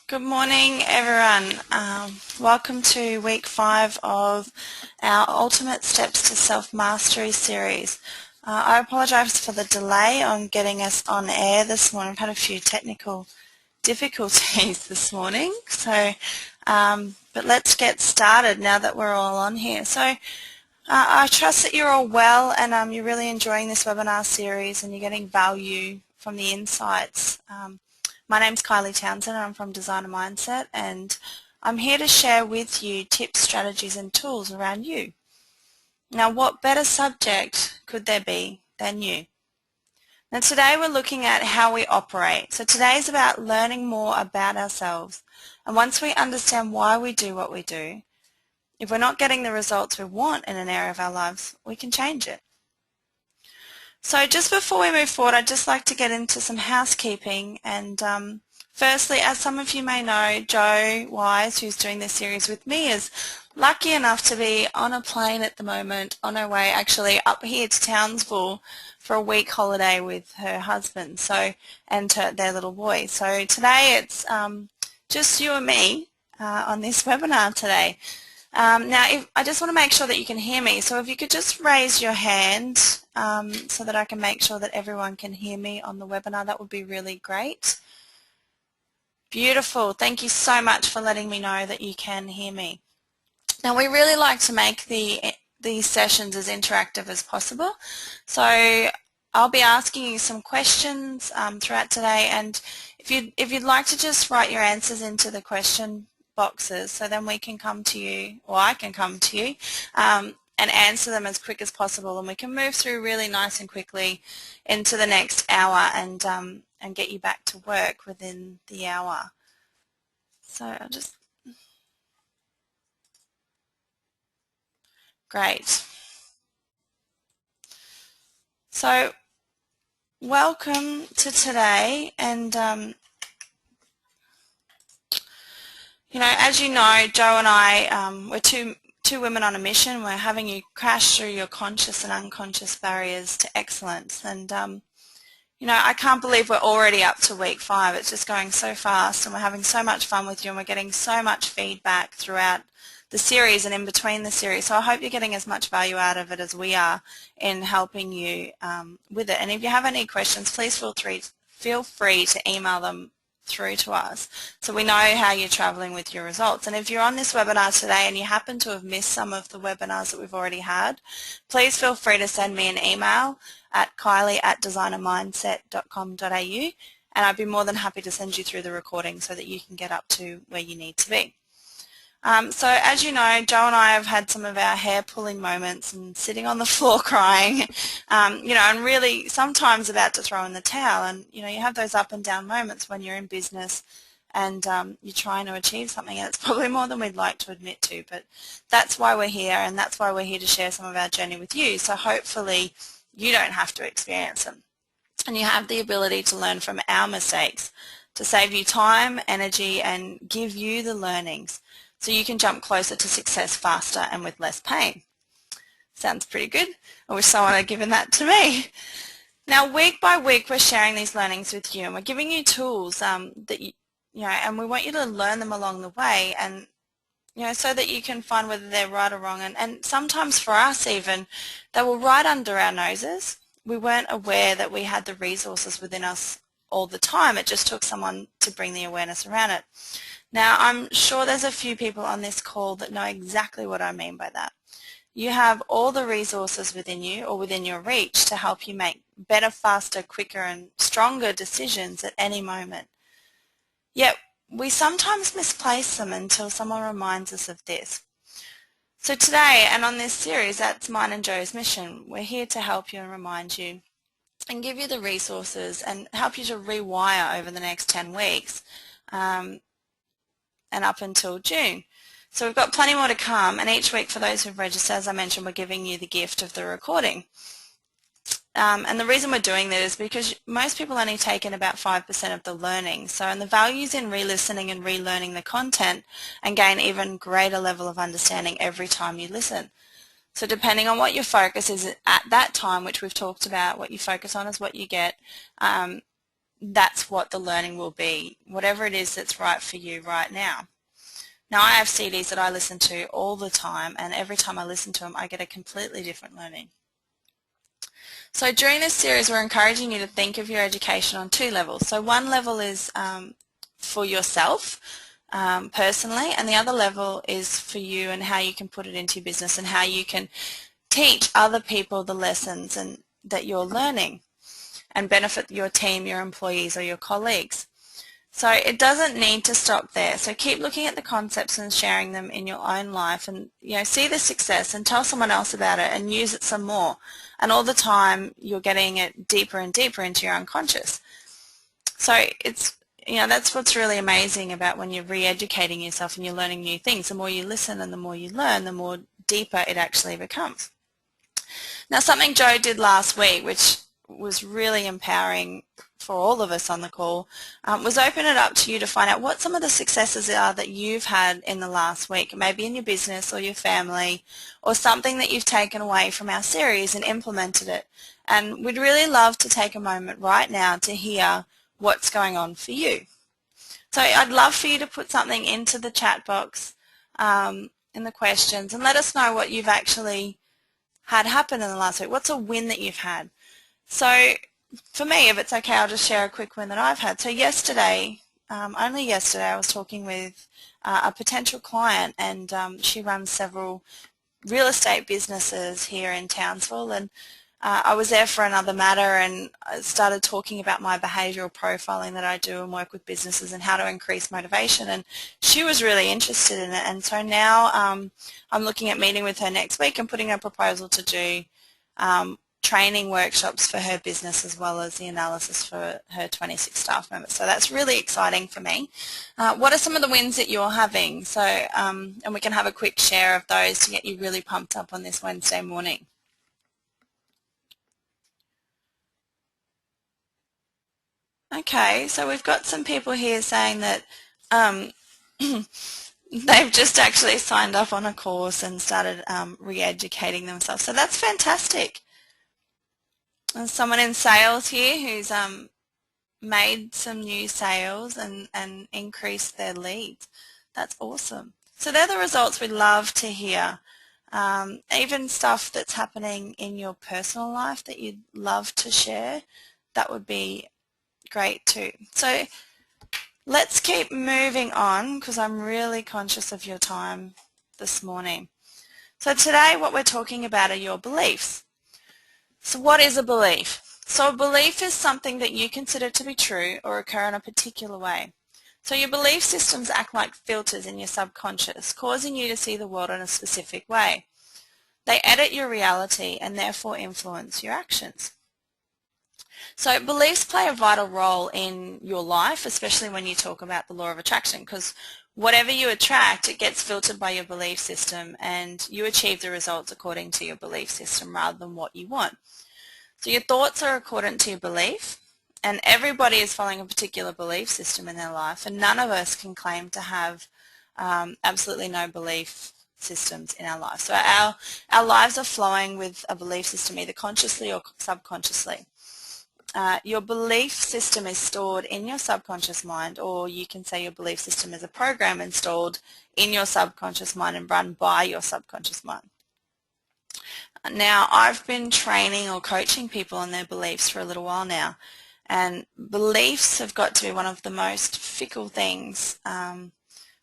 Good morning, everyone. Welcome to week 5 of our Ultimate Steps to Self-Mastery series. I apologise for the delay on getting us on air this morning. I've had a few technical difficulties this morning, but let's get started now that we're all on here. I trust that you're all well and you're really enjoying this webinar series and you're getting value from the insights. My name's Kylie Townsend and I'm from Designer Mindset, and I'm here to share with you tips, strategies and tools around you. Now, what better subject could there be than you? Now, today we're looking at how we operate. So today is about learning more about ourselves, and once we understand why we do what we do, if we're not getting the results we want in an area of our lives, we can change it. So just before we move forward, I'd just like to get into some housekeeping. And firstly, as some of you may know, Jo Wise, who's doing this series with me, is lucky enough to be on a plane at the moment on her way actually up here to Townsville for a week holiday with her husband and their little boy. So today it's just you and me on this webinar today. Now, I just want to make sure that you can hear me, so if you could just raise your hand so that I can make sure that everyone can hear me on the webinar, that would be really great. Beautiful. Thank you so much for letting me know that you can hear me. Now, we really like to make these sessions as interactive as possible, so I'll be asking you some questions throughout today, and if you'd like to just write your answers into the question boxes, so then we can come to you, or I can come to you and answer them as quick as possible, and we can move through really nice and quickly into the next hour and get you back to work within the hour. So I'll just... Great. So welcome to today, and you know, as you know, Jo and I, we're two women on a mission. We're having you crash through your conscious and unconscious barriers to excellence. And, you know, I can't believe we're already up to week 5. It's just going so fast, and we're having so much fun with you, and we're getting so much feedback throughout the series and in between the series. So I hope you're getting as much value out of it as we are in helping you with it. And if you have any questions, please feel free to email them through to us so we know how you're traveling with your results. And if you're on this webinar today and you happen to have missed some of the webinars that we've already had, please feel free to send me an email at kylie@designermindset.com.au, and I'd be more than happy to send you through the recording so that you can get up to where you need to be. So as you know, Jo and I have had some of our hair-pulling moments and sitting on the floor crying, you know, and really sometimes about to throw in the towel. And, you know, you have those up and down moments when you're in business and you're trying to achieve something, and it's probably more than we'd like to admit to, but that's why we're here, and that's why we're here to share some of our journey with you. So hopefully you don't have to experience them, and you have the ability to learn from our mistakes to save you time, energy, and give you the learnings so you can jump closer to success faster and with less pain. Sounds pretty good. I wish someone had given that to me. Now, week by week, we're sharing these learnings with you, and we're giving you tools that you know, and we want you to learn them along the way, and you know, so that you can find whether they're right or wrong. And sometimes for us even, they were right under our noses. We weren't aware that we had the resources within us all the time. It just took someone to bring the awareness around it. Now, I'm sure there's a few people on this call that know exactly what I mean by that. You have all the resources within you or within your reach to help you make better, faster, quicker, and stronger decisions at any moment. Yet, we sometimes misplace them until someone reminds us of this. So today, and on this series, that's mine and Jo's mission. We're here to help you and remind you and give you the resources and help you to rewire over the next 10 weeks. And up until June. So we've got plenty more to come, and each week for those who've registered, as I mentioned, we're giving you the gift of the recording. And the reason we're doing that is because most people only take in about 5% of the learning. So, and the value's in re-listening and relearning the content and gain even greater level of understanding every time you listen. So depending on what your focus is at that time, which we've talked about, what you focus on is what you get, that's what the learning will be, whatever it is that's right for you right now. Now, I have CDs that I listen to all the time, and every time I listen to them, I get a completely different learning. So during this series, we're encouraging you to think of your education on two levels. So one level is for yourself personally, and the other level is for you and how you can put it into your business and how you can teach other people the lessons that you're learning and benefit your team, your employees, or your colleagues. So it doesn't need to stop there. So keep looking at the concepts and sharing them in your own life, and see the success and tell someone else about it and use it some more. And all the time you're getting it deeper and deeper into your unconscious. So it's that's what's really amazing about when you're re-educating yourself and you're learning new things. The more you listen and the more you learn, the more deeper it actually becomes. Now, something Joe did last week, which was really empowering for all of us on the call, was open it up to you to find out what some of the successes are that you've had in the last week, maybe in your business or your family, or something that you've taken away from our series and implemented it. And we'd really love to take a moment right now to hear what's going on for you. So I'd love for you to put something into the chat box in the questions and let us know what you've actually had happen in the last week. What's a win that you've had? So for me, if it's okay, I'll just share a quick win that I've had. So yesterday, only yesterday, I was talking with a potential client, and she runs several real estate businesses here in Townsville, and I was there for another matter, and I started talking about my behavioural profiling that I do and work with businesses and how to increase motivation, and she was really interested in it. And so now I'm looking at meeting with her next week and putting a proposal to do training workshops for her business as well as the analysis for her 26 staff members. So that's really exciting for me. What are some of the wins that you're having? So, and we can have a quick share of those to get you really pumped up on this Wednesday morning. Okay, so we've got some people here saying that they've just actually signed up on a course and started re-educating themselves. So that's fantastic. There's someone in sales here who's made some new sales and increased their leads. That's awesome. So they're the results we'd love to hear. Even stuff that's happening in your personal life that you'd love to share, that would be great too. So let's keep moving on because I'm really conscious of your time this morning. So today what we're talking about are your beliefs. So what is a belief? So a belief is something that you consider to be true or occur in a particular way. So your belief systems act like filters in your subconscious, causing you to see the world in a specific way. They edit your reality and therefore influence your actions. So beliefs play a vital role in your life, especially when you talk about the law of attraction, because whatever you attract, it gets filtered by your belief system, and you achieve the results according to your belief system rather than what you want. So your thoughts are accordant to your belief, and everybody is following a particular belief system in their life, and none of us can claim to have absolutely no belief systems in our life. So our lives are flowing with a belief system, either consciously or subconsciously. Your belief system is stored in your subconscious mind, or you can say your belief system is a program installed in your subconscious mind and run by your subconscious mind. Now, I've been training or coaching people on their beliefs for a little while now, and beliefs have got to be one of the most fickle things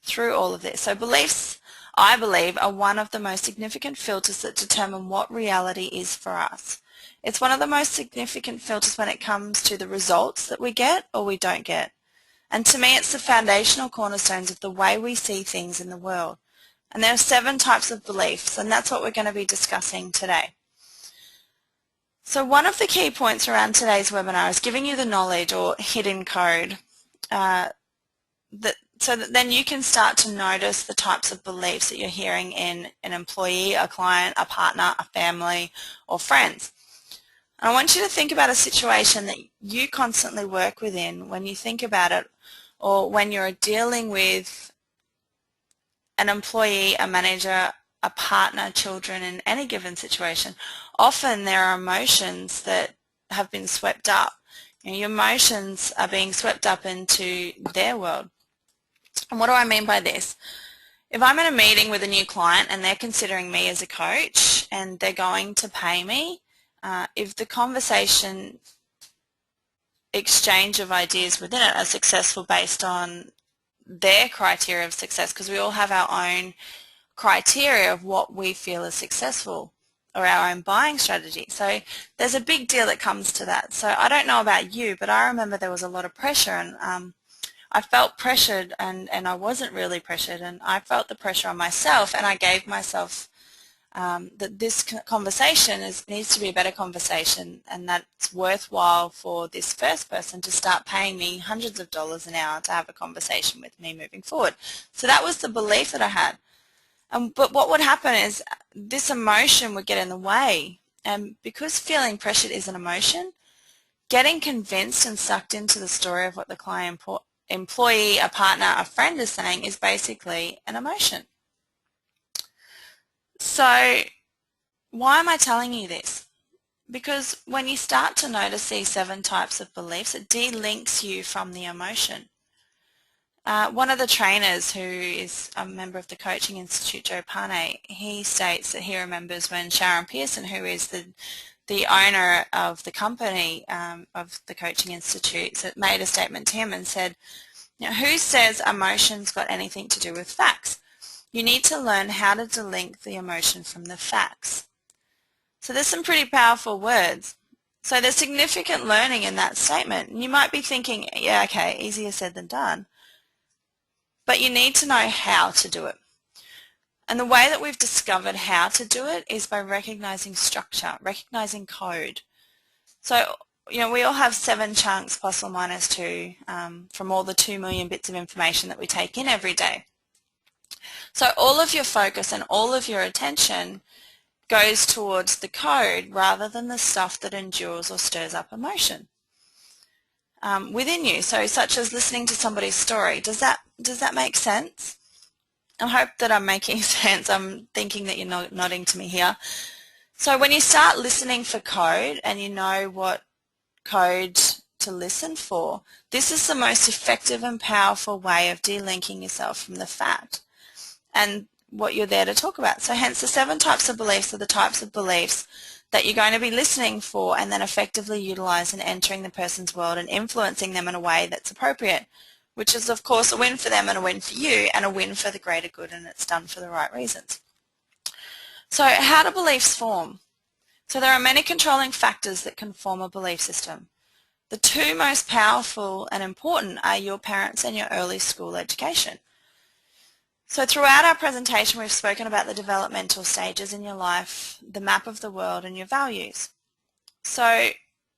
through all of this. So beliefs, I believe, are one of the most significant filters that determine what reality is for us. It's one of the most significant filters when it comes to the results that we get or we don't get. And to me, it's the foundational cornerstones of the way we see things in the world. And there are 7 types of beliefs, and that's what we're going to be discussing today. So one of the key points around today's webinar is giving you the knowledge or hidden code so that then you can start to notice the types of beliefs that you're hearing in an employee, a client, a partner, a family, or friends. And I want you to think about a situation that you constantly work within when you think about it, or when you're dealing with an employee, a manager, a partner, children, in any given situation. Often there are emotions that have been swept up Your emotions are being swept up into their world. And what do I mean by this? If I'm in a meeting with a new client and they're considering me as a coach and they're going to pay me, if the conversation exchange of ideas within it are successful based on their criteria of success, because we all have our own criteria of what we feel is successful, or our own buying strategy. So there's a big deal that comes to that. So I don't know about you, but I remember there was a lot of pressure, and I felt pressured, and I wasn't really pressured, and I felt the pressure on myself, and I gave myself that this conversation needs to be a better conversation, and that it's worthwhile for this first person to start paying me hundreds of dollars an hour to have a conversation with me moving forward. So that was the belief that I had. But what would happen is this emotion would get in the way, and because feeling pressured is an emotion, getting convinced and sucked into the story of what the client, employee, a partner, a friend is saying is basically an emotion. So why am I telling you this? Because when you start to notice these 7 types of beliefs, it delinks you from the emotion. One of the trainers, who is a member of the Coaching Institute, Joe Pane, he states that he remembers when Sharon Pearson, who is the owner of the company of the Coaching Institute, made a statement to him and said, who says emotion's got anything to do with facts? You need to learn how to delink the emotion from the facts. So there's some pretty powerful words. So there's significant learning in that statement. And you might be thinking, yeah, okay, easier said than done. But you need to know how to do it. And the way that we've discovered how to do it is by recognizing structure, recognizing code. So, we all have 7 chunks plus or minus 2 from all the 2 million bits of information that we take in every day. So all of your focus and all of your attention goes towards the code rather than the stuff that endures or stirs up emotion within you. So such as listening to somebody's story. Does that make sense? I hope that I'm making sense. I'm thinking that you're nodding to me here. So when you start listening for code and you know what code to listen for, this is the most effective and powerful way of delinking yourself from the fact and what you're there to talk about. So hence the 7 types of beliefs are the types of beliefs that you're going to be listening for and then effectively utilize in entering the person's world and influencing them in a way that's appropriate, which is of course a win for them and a win for you and a win for the greater good, and it's done for the right reasons. So how do beliefs form? So there are many controlling factors that can form a belief system. The 2 most powerful and important are your parents and your early school education. So throughout our presentation we've spoken about the developmental stages in your life, the map of the world, and your values. So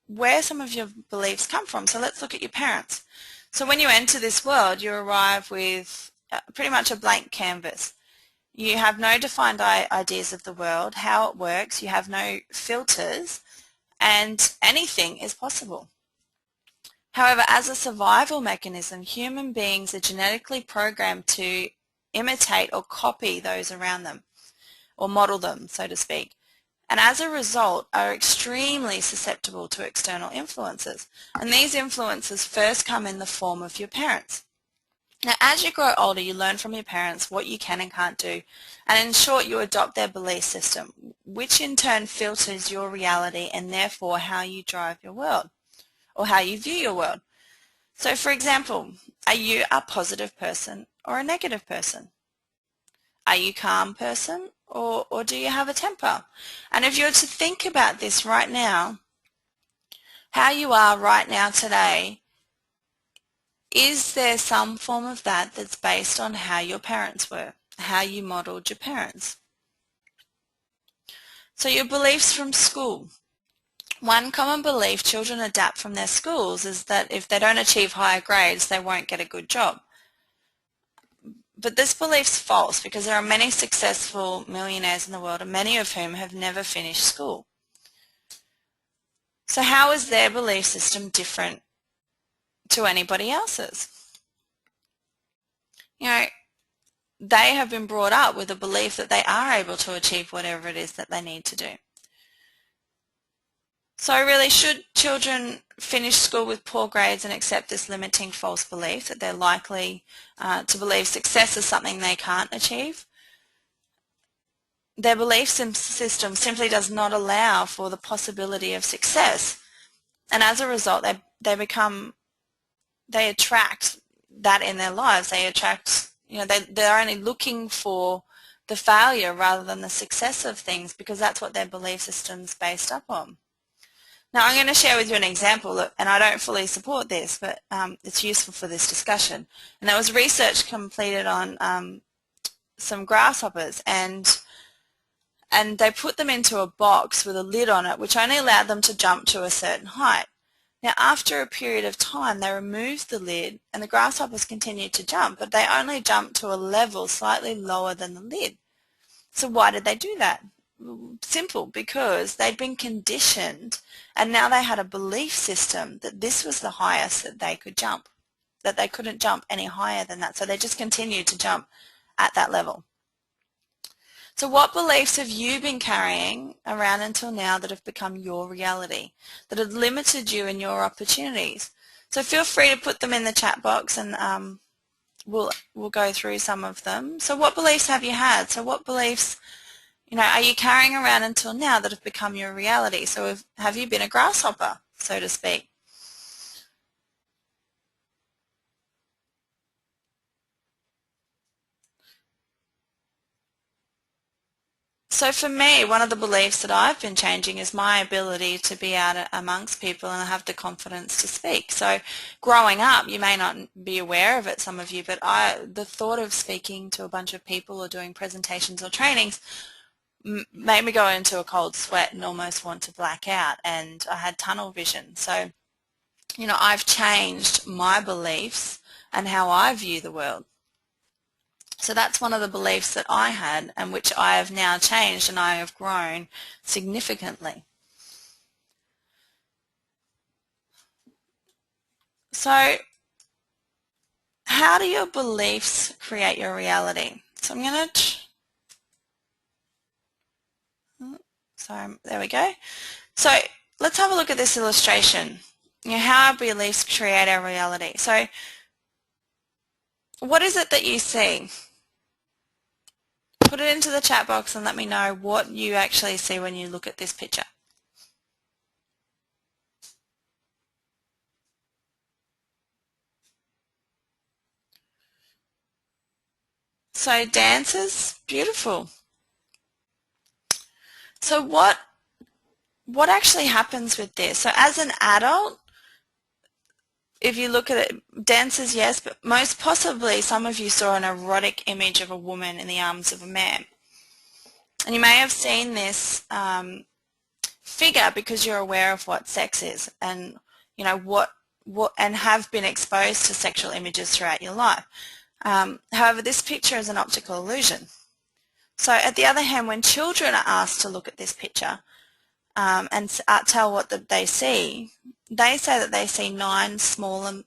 where some of your beliefs come from. So let's look at your parents. So when you enter this world, you arrive with pretty much a blank canvas. You have no defined ideas of the world, how it works, you have no filters, and anything is possible. However, as a survival mechanism, human beings are genetically programmed to imitate or copy those around them, or model them, so to speak, and as a result are extremely susceptible to external influences. And these influences first come in the form of your parents. Now, as you grow older, you learn from your parents what you can and can't do, and in short, you adopt their belief system, which in turn filters your reality and therefore how you drive your world, or how you view your world. So, for example, are you a positive person or a negative person? Are you a calm person, or do you have a temper? And if you were to think about this right now, how you are right now today, is there some form of that that's based on how your parents were, how you modeled your parents? So your beliefs from school. One common belief children adapt from their schools is that if they don't achieve higher grades, they won't get a good job. But this belief's false, because there are many successful millionaires in the world, and many of whom have never finished school. So how is their belief system different to anybody else's? They have been brought up with a belief that they are able to achieve whatever it is that they need to do. So really, should children finish school with poor grades and accept this limiting false belief that they're likely to believe success is something they can't achieve. Their belief system simply does not allow for the possibility of success, and as a result they attract that in their lives. They attract, they're only looking for the failure rather than the success of things, because that's what their belief system's based up on. Now I'm going to share with you an example, and I don't fully support this, but it's useful for this discussion. And that was research completed on some grasshoppers, and they put them into a box with a lid on it, which only allowed them to jump to a certain height. Now after a period of time they removed the lid and the grasshoppers continued to jump, but they only jumped to a level slightly lower than the lid. So why did they do that? Simple, because they'd been conditioned, and now they had a belief system that this was the highest that they could jump, that they couldn't jump any higher than that, so they just continued to jump at that level. So what beliefs have you been carrying around until now that have become your reality, that have limited you in your opportunities? So feel free to put them in the chat box, and we'll go through some of them. So what beliefs have you had? So what beliefs are you carrying around until now that have become your reality? So have you been a grasshopper, so to speak? So for me, one of the beliefs that I've been changing is my ability to be out amongst people and have the confidence to speak. So growing up, you may not be aware of it, some of you, but the thought of speaking to a bunch of people or doing presentations or trainings made me go into a cold sweat and almost want to black out, and I had tunnel vision. So, I've changed my beliefs and how I view the world. So that's one of the beliefs that I had, and which I have now changed, and I have grown significantly. So how do your beliefs create your reality? So I'm going to, there we go. So let's have a look at this illustration. How our beliefs create our reality. So what is it that you see? Put it into the chat box and let me know what you actually see when you look at this picture. So dancers, beautiful. So what actually happens with this? So as an adult, if you look at it, dancers, yes, but most possibly some of you saw an erotic image of a woman in the arms of a man. And you may have seen this figure because you're aware of what sex is, and and have been exposed to sexual images throughout your life. However, this picture is an optical illusion. So at the other hand, when children are asked to look at this picture and tell what they see, they say that they see 9 small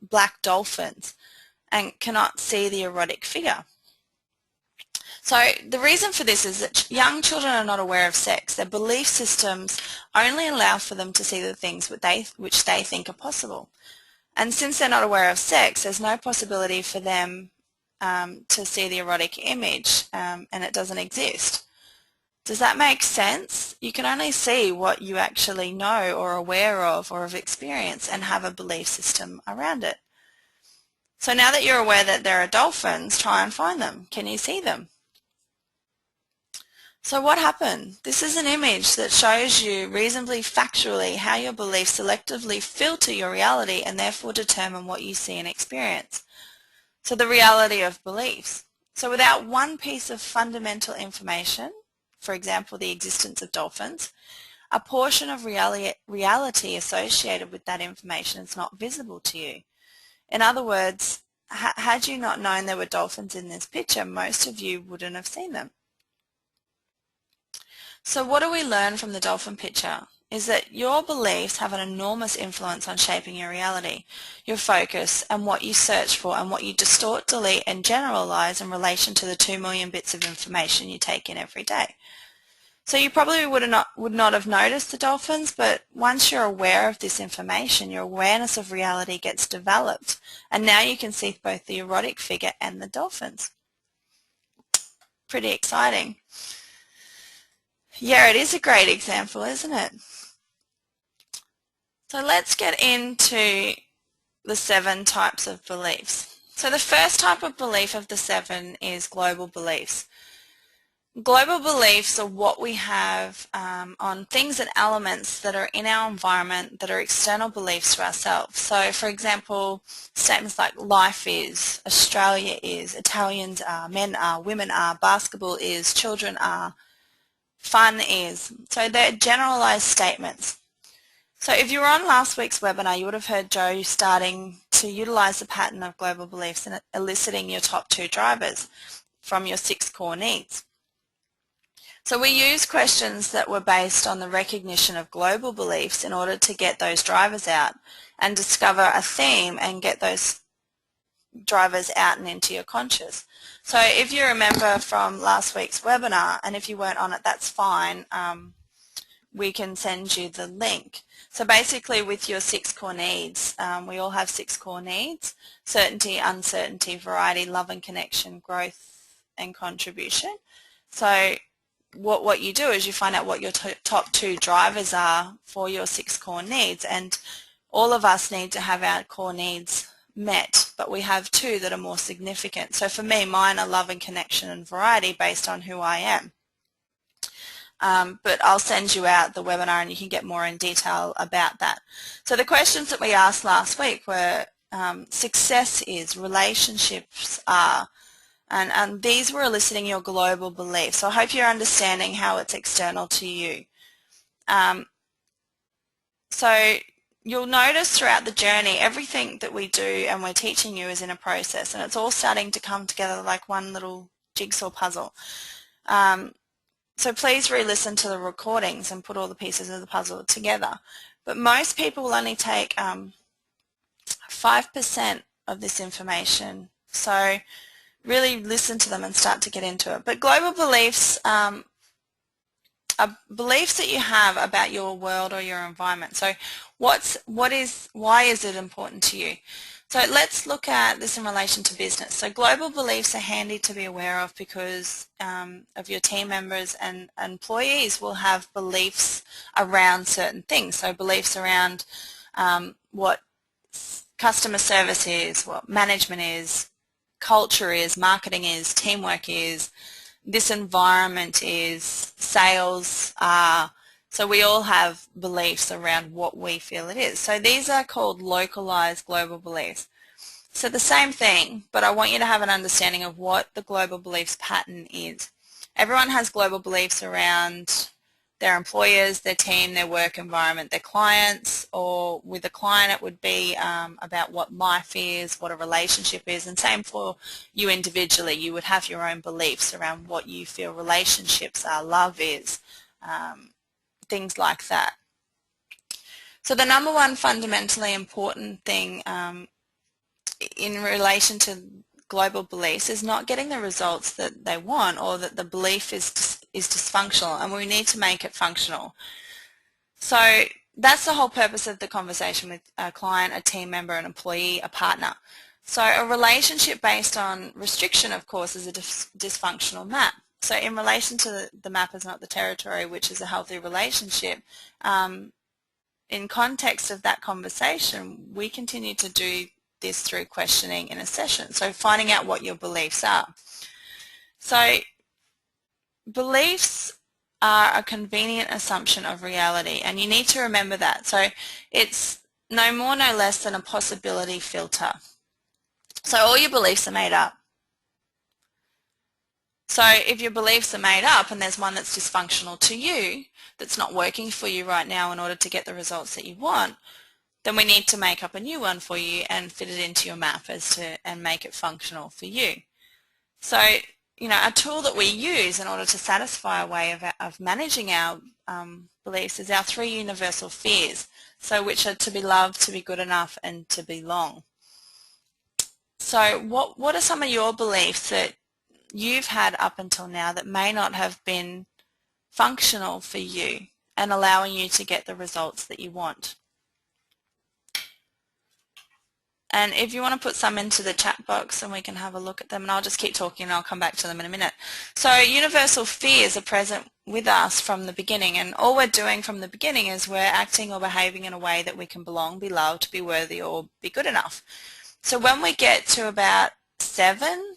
black dolphins and cannot see the erotic figure. So the reason for this is that young children are not aware of sex. Their belief systems only allow for them to see the things which they think are possible. And since they're not aware of sex, there's no possibility for them to see the erotic image, and it doesn't exist. Does that make sense? You can only see what you actually know or are aware of or have experienced and have a belief system around it. So now that you're aware that there are dolphins, try and find them. Can you see them? So what happened? This is an image that shows you reasonably factually how your beliefs selectively filter your reality and therefore determine what you see and experience. So the reality of beliefs. So without one piece of fundamental information, for example, the existence of dolphins, a portion of reality associated with that information is not visible to you. In other words, had you not known there were dolphins in this picture, most of you wouldn't have seen them. So what do we learn from the dolphin picture? Is that your beliefs have an enormous influence on shaping your reality, your focus, and what you search for and what you distort, delete, and generalize in relation to the 2 million bits of information you take in every day. So you probably would not have noticed the dolphins, but once you're aware of this information, your awareness of reality gets developed, and now you can see both the erotic figure and the dolphins. Pretty exciting. Yeah, it is a great example, isn't it? So let's get into the 7 types of beliefs. So the first type of belief of the 7 is global beliefs. Global beliefs are what we have on things and elements that are in our environment that are external beliefs to ourselves. So for example, statements like life is, Australia is, Italians are, men are, women are, basketball is, children are, fun is. So they're generalized statements. So if you were on last week's webinar, you would have heard Joe starting to utilize the pattern of global beliefs and eliciting your top 2 drivers from your 6 core needs. So we use questions that were based on the recognition of global beliefs in order to get those drivers out and discover a theme and get those drivers out and into your conscious. So if you remember from last week's webinar, and if you weren't on it, that's fine, we can send you the link. So basically with your 6 core needs, we all have 6 core needs: certainty, uncertainty, variety, love and connection, growth and contribution. So what you do is you find out what your top 2 drivers are for your 6 core needs, and all of us need to have our core needs met, but we have 2 that are more significant. So for me, mine are love and connection and variety based on who I am. But I'll send you out the webinar and you can get more in detail about that. So the questions that we asked last week were success is, relationships are, and these were eliciting your global beliefs. So I hope you're understanding how it's external to you. So you'll notice throughout the journey, everything that we do and we're teaching you is in a process, and it's all starting to come together like one little jigsaw puzzle. So please re-listen to the recordings and put all the pieces of the puzzle together. But most people will only take 5% of this information. So really listen to them and start to get into it. But global beliefs are beliefs that you have about your world or your environment. So why is it important to you? So let's look at this in relation to business. So global beliefs are handy to be aware of because of your team members and employees will have beliefs around certain things. So beliefs around what customer service is, what management is, culture is, marketing is, teamwork is, this environment is, sales are. So we all have beliefs around what we feel it is. So these are called localized global beliefs. So the same thing, but I want you to have an understanding of what the global beliefs pattern is. Everyone has global beliefs around their employers, their team, their work environment, their clients, or with a client it would be about what life is, what a relationship is, and same for you individually. You would have your own beliefs around what you feel relationships are, love is, things like that. So the number one fundamentally important thing in relation to global beliefs is not getting the results that they want or that the belief is dysfunctional, and we need to make it functional. So that's the whole purpose of the conversation with a client, a team member, an employee, a partner. So a relationship based on restriction, of course, is a dysfunctional map. So in relation to the map is not the territory, which is a healthy relationship, in context of that conversation, we continue to do this through questioning in a session. So finding out what your beliefs are. So beliefs are a convenient assumption of reality, and you need to remember that. So it's no more, no less than a possibility filter. So all your beliefs are made up. So if your beliefs are made up and there's one that's dysfunctional to you, that's not working for you right now in order to get the results that you want, then we need to make up a new one for you and fit it into your map and make it functional for you. So, you know, a tool that we use in order to satisfy a way of managing our beliefs is our 3 universal fears, so which are to be loved, to be good enough, and to belong. So what are some of your beliefs that you've had up until now that may not have been functional for you and allowing you to get the results that you want. And if you want to put some into the chat box and we can have a look at them, and I'll just keep talking and I'll come back to them in a minute. So universal fears are present with us from the beginning, and all we're doing from the beginning is we're acting or behaving in a way that we can belong, be loved, be worthy, or be good enough. So when we get to about 7,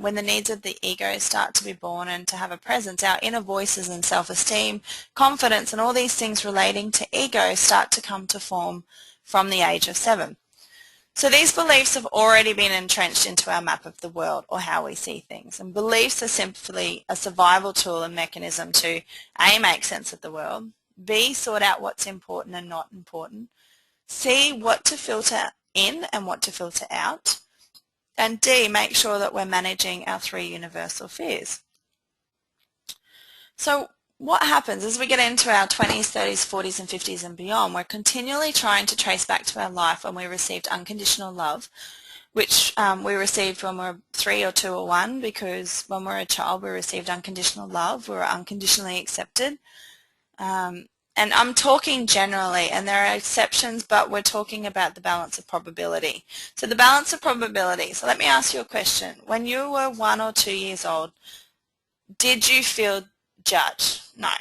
when the needs of the ego start to be born and to have a presence, our inner voices and self-esteem, confidence, and all these things relating to ego start to come to form from the age of 7. So these beliefs have already been entrenched into our map of the world, or how we see things. And beliefs are simply a survival tool and mechanism to A, make sense of the world, B, sort out what's important and not important, C, what to filter in and what to filter out, and D, make sure that we're managing our 3 universal fears. So what happens as we get into our 20s, 30s, 40s, and 50s and beyond, we're continually trying to trace back to our life when we received unconditional love, which we received when we were 3 or 2 or 1, because when we were a child we received unconditional love, we were unconditionally accepted. And I'm talking generally, and there are exceptions, but we're talking about the balance of probability. So the balance of probability, so let me ask you a question. When you were 1 or 2 years old, did you feel judged? No.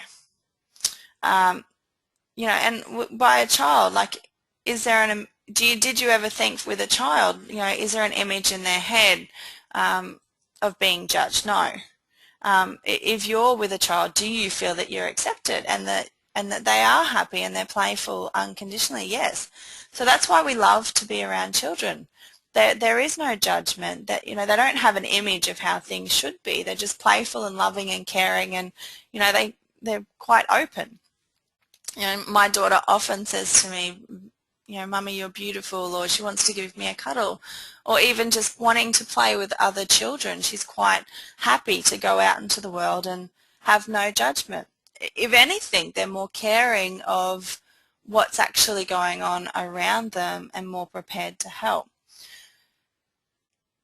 You know, and by a child, like, is there did you ever think with a child, you know, is there an image in their head of being judged? No. If you're with a child, do you feel that you're accepted and that they are happy and they're playful unconditionally? Yes. So that's why we love to be around children. There is no judgment. That, you know, they don't have an image of how things should be. They're just playful and loving and caring, and, you know, they're quite open. You know, my daughter often says to me, you know, Mummy, you're beautiful, or she wants to give me a cuddle, or even just wanting to play with other children. She's quite happy to go out into the world and have no judgment. If anything, they're more caring of what's actually going on around them and more prepared to help.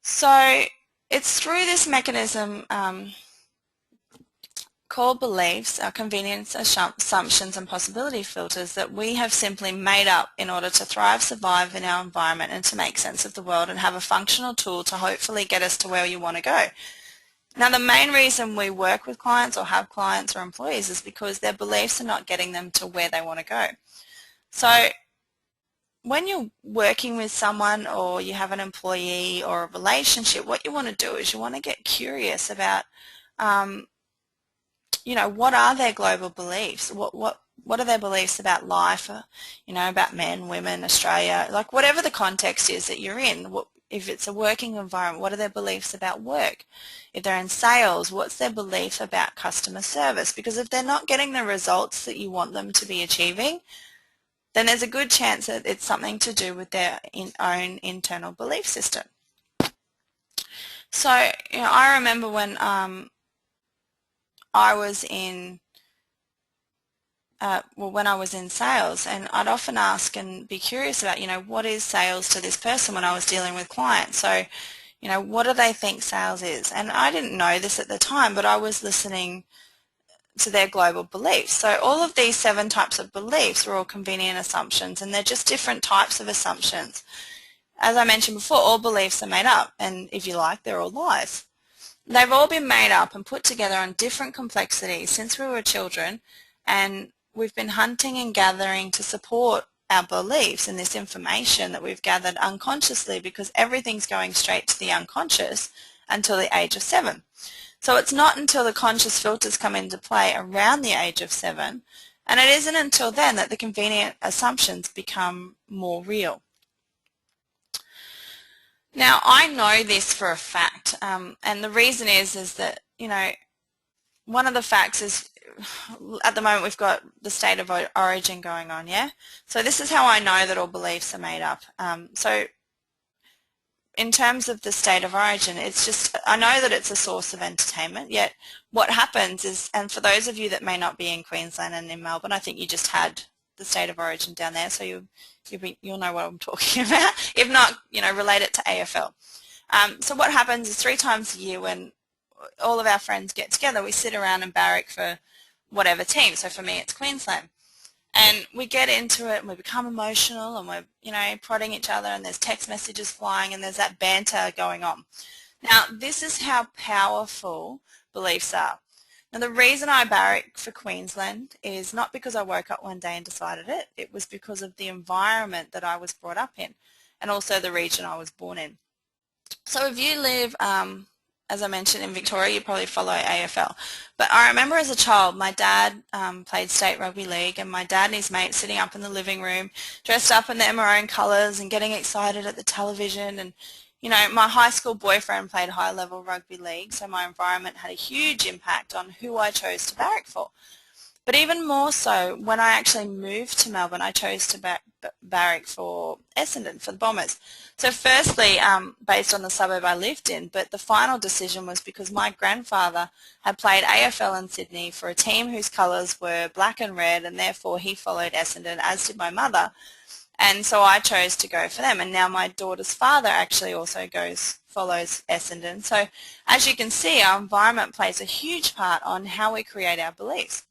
So it's through this mechanism called beliefs, our convenience assumptions and possibility filters, that we have simply made up in order to thrive, survive in our environment and to make sense of the world and have a functional tool to hopefully get us to where you want to go. Now, the main reason we work with clients or have clients or employees is because their beliefs are not getting them to where they want to go. So when you're working with someone or you have an employee or a relationship, what you want to do is you want to get curious about, you know, what are their global beliefs? What are their beliefs about life? You know, about men, women, Australia, like whatever the context is that you're in. If it's a working environment, what are their beliefs about work? If they're in sales, what's their belief about customer service? Because if they're not getting the results that you want them to be achieving, then there's a good chance that it's something to do with their own internal belief system. So, you know, I remember when I was in when I was in sales, and I'd often ask and be curious about, you know, what is sales to this person when I was dealing with clients. So, you know, what do they think sales is? And I didn't know this at the time, but I was listening to their global beliefs. So all of these 7 types of beliefs are all convenient assumptions, and they're just different types of assumptions. As I mentioned before, all beliefs are made up, and if you like, they're all lies. They've all been made up and put together on different complexities since we were children, and we've been hunting and gathering to support our beliefs and this information that we've gathered unconsciously, because everything's going straight to the unconscious until the age of 7. So it's not until the conscious filters come into play around the age of 7, and it isn't until then that the convenient assumptions become more real. Now, I know this for a fact, and the reason is that, you know, one of the facts is at the moment we've got the state of origin going on, yeah? So this is how I know that all beliefs are made up. So in terms of the state of origin, it's just, I know that it's a source of entertainment, yet what happens is, and for those of you that may not be in Queensland and in Melbourne, I think you just had the state of origin down there, so you'll know what I'm talking about. If not, you know, relate it to AFL. So what happens is 3 times a year when all of our friends get together, we sit around and barrack for whatever team. So for me, it's Queensland. And we get into it and we become emotional and we're, prodding each other and there's text messages flying and there's that banter going on. Now, this is how powerful beliefs are. Now, the reason I barrack for Queensland is not because I woke up one day and decided it. It was because of the environment that I was brought up in and also the region I was born in. So if you live, as I mentioned, in Victoria, you probably follow AFL. But I remember as a child, my dad played state rugby league, and my dad and his mates sitting up in the living room, dressed up in their maroon colours and getting excited at the television. And, my high school boyfriend played high-level rugby league, so my environment had a huge impact on who I chose to barrack for. But even more so, when I actually moved to Melbourne, I chose to barrack for Essendon, for the Bombers. So firstly, based on the suburb I lived in, but the final decision was because my grandfather had played AFL in Sydney for a team whose colours were black and red, and therefore he followed Essendon, as did my mother. And so I chose to go for them. And now my daughter's father actually also follows Essendon. So as you can see, our environment plays a huge part on how we create our beliefs.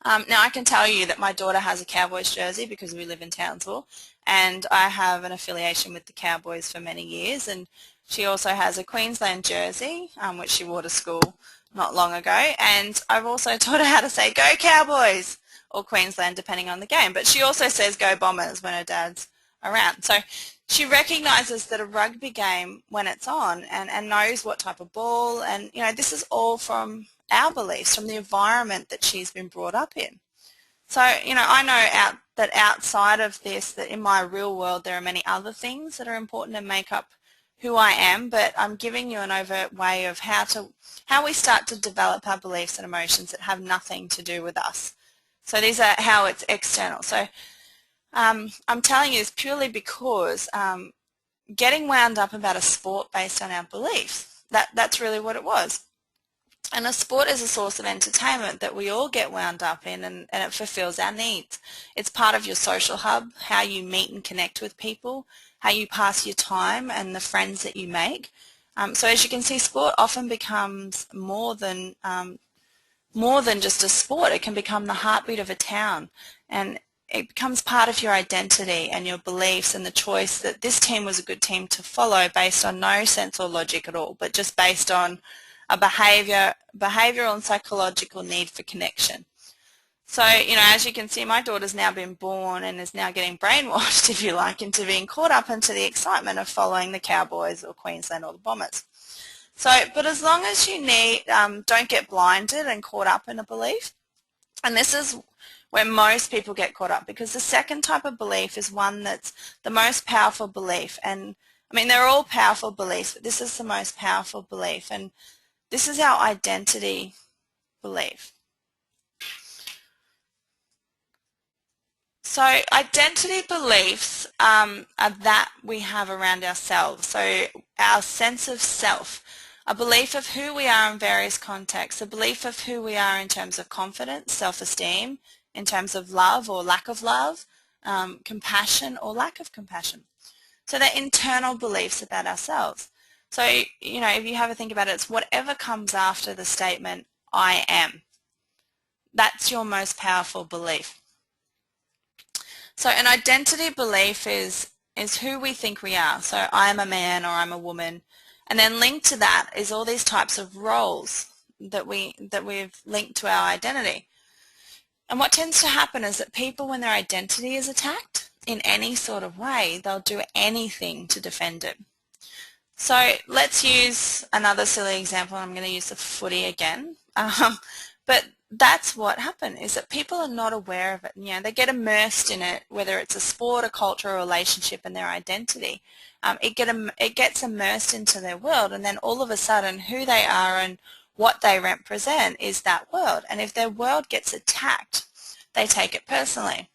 Now I can tell you that my daughter has a Cowboys jersey because we live in Townsville, and I have an affiliation with the Cowboys for many years, and she also has a Queensland jersey, which she wore to school not long ago, and I've also taught her how to say "Go Cowboys" or Queensland depending on the game, but she also says "Go Bombers" when her dad's around. So she recognises that a rugby game, when it's on, and knows what type of ball, and this is all from our beliefs, from the environment that she's been brought up in. So, I know that outside of this, that in my real world there are many other things that are important and make up who I am, but I'm giving you an overt way of how we start to develop our beliefs and emotions that have nothing to do with us. So these are how it's external. So I'm telling you this purely because getting wound up about a sport based on our beliefs, that's really what it was. And a sport is a source of entertainment that we all get wound up in, and it fulfills our needs. It's part of your social hub, how you meet and connect with people, how you pass your time and the friends that you make. So as you can see, sport often becomes more than just a sport. It can become the heartbeat of a town, and it becomes part of your identity and your beliefs and the choice that this team was a good team to follow based on no sense or logic at all, but just based on a behavioural and psychological need for connection. So, as you can see, my daughter's now been born and is now getting brainwashed, if you like, into being caught up into the excitement of following the Cowboys or Queensland or the Bombers. So, but as long as you don't get blinded and caught up in a belief, and this is where most people get caught up, because the second type of belief is one that's the most powerful belief. And, they're all powerful beliefs, but this is the most powerful belief. And this is our identity belief. So identity beliefs are that we have around ourselves. So our sense of self, a belief of who we are in various contexts, a belief of who we are in terms of confidence, self-esteem, in terms of love or lack of love, compassion or lack of compassion. So they're internal beliefs about ourselves. So, if you have a think about it, it's whatever comes after the statement, I am. That's your most powerful belief. So an identity belief is who we think we are. So I'm a man or I'm a woman. And then linked to that is all these types of roles that we've linked to our identity. And what tends to happen is that people, when their identity is attacked in any sort of way, they'll do anything to defend it. So let's use another silly example. I'm going to use the footy again. But that's what happened, is that people are not aware of it. They get immersed in it, whether it's a sport, a culture, a relationship, and their identity. It gets immersed into their world, and then all of a sudden who they are and what they represent is that world. And if their world gets attacked, they take it personally.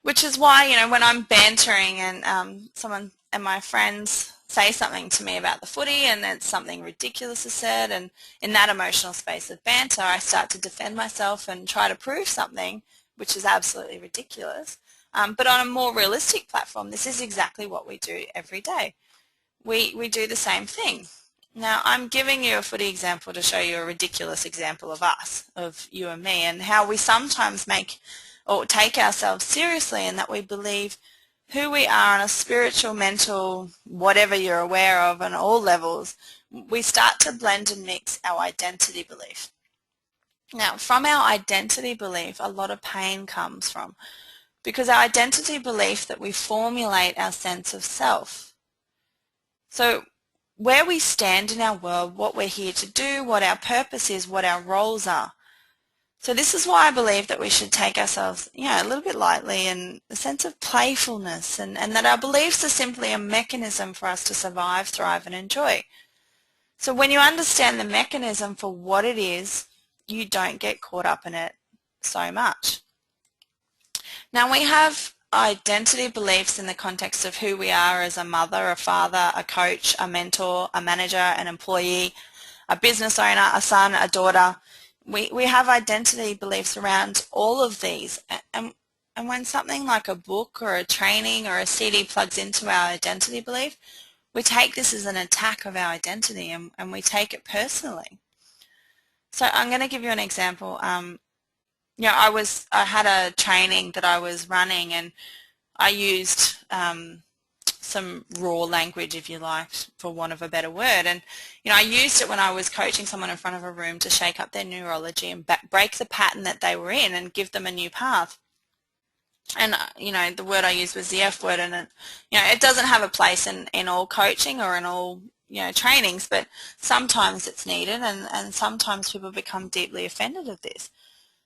Which is why, when I'm bantering and someone and my friends say something to me about the footy and it's something ridiculous is said, and in that emotional space of banter I start to defend myself and try to prove something which is absolutely ridiculous. But on a more realistic platform, this is exactly what we do every day. We do the same thing. Now, I'm giving you a footy example to show you a ridiculous example of us, of you and me, and how we sometimes make or take ourselves seriously, and that we believe who we are on a spiritual, mental, whatever you're aware of on all levels. We start to blend and mix our identity belief. Now, from our identity belief, a lot of pain comes from, because our identity belief that we formulate our sense of self. So where we stand in our world, what we're here to do, what our purpose is, what our roles are. So this is why I believe that we should take ourselves, a little bit lightly, and a sense of playfulness, and that our beliefs are simply a mechanism for us to survive, thrive, and enjoy. So when you understand the mechanism for what it is, you don't get caught up in it so much. Now, we have identity beliefs in the context of who we are as a mother, a father, a coach, a mentor, a manager, an employee, a business owner, a son, a daughter. We have identity beliefs around all of these. And when something like a book or a training or a CD plugs into our identity belief, we take this as an attack of our identity, and we take it personally. So I'm going to give you an example. I had a training that I was running, and I used some raw language, if you like, for want of a better word. And I used it when I was coaching someone in front of a room to shake up their neurology and break the pattern that they were in and give them a new path. And the word I used was the F word, and it doesn't have a place in all coaching or in all trainings, but sometimes it's needed, and sometimes people become deeply offended of this.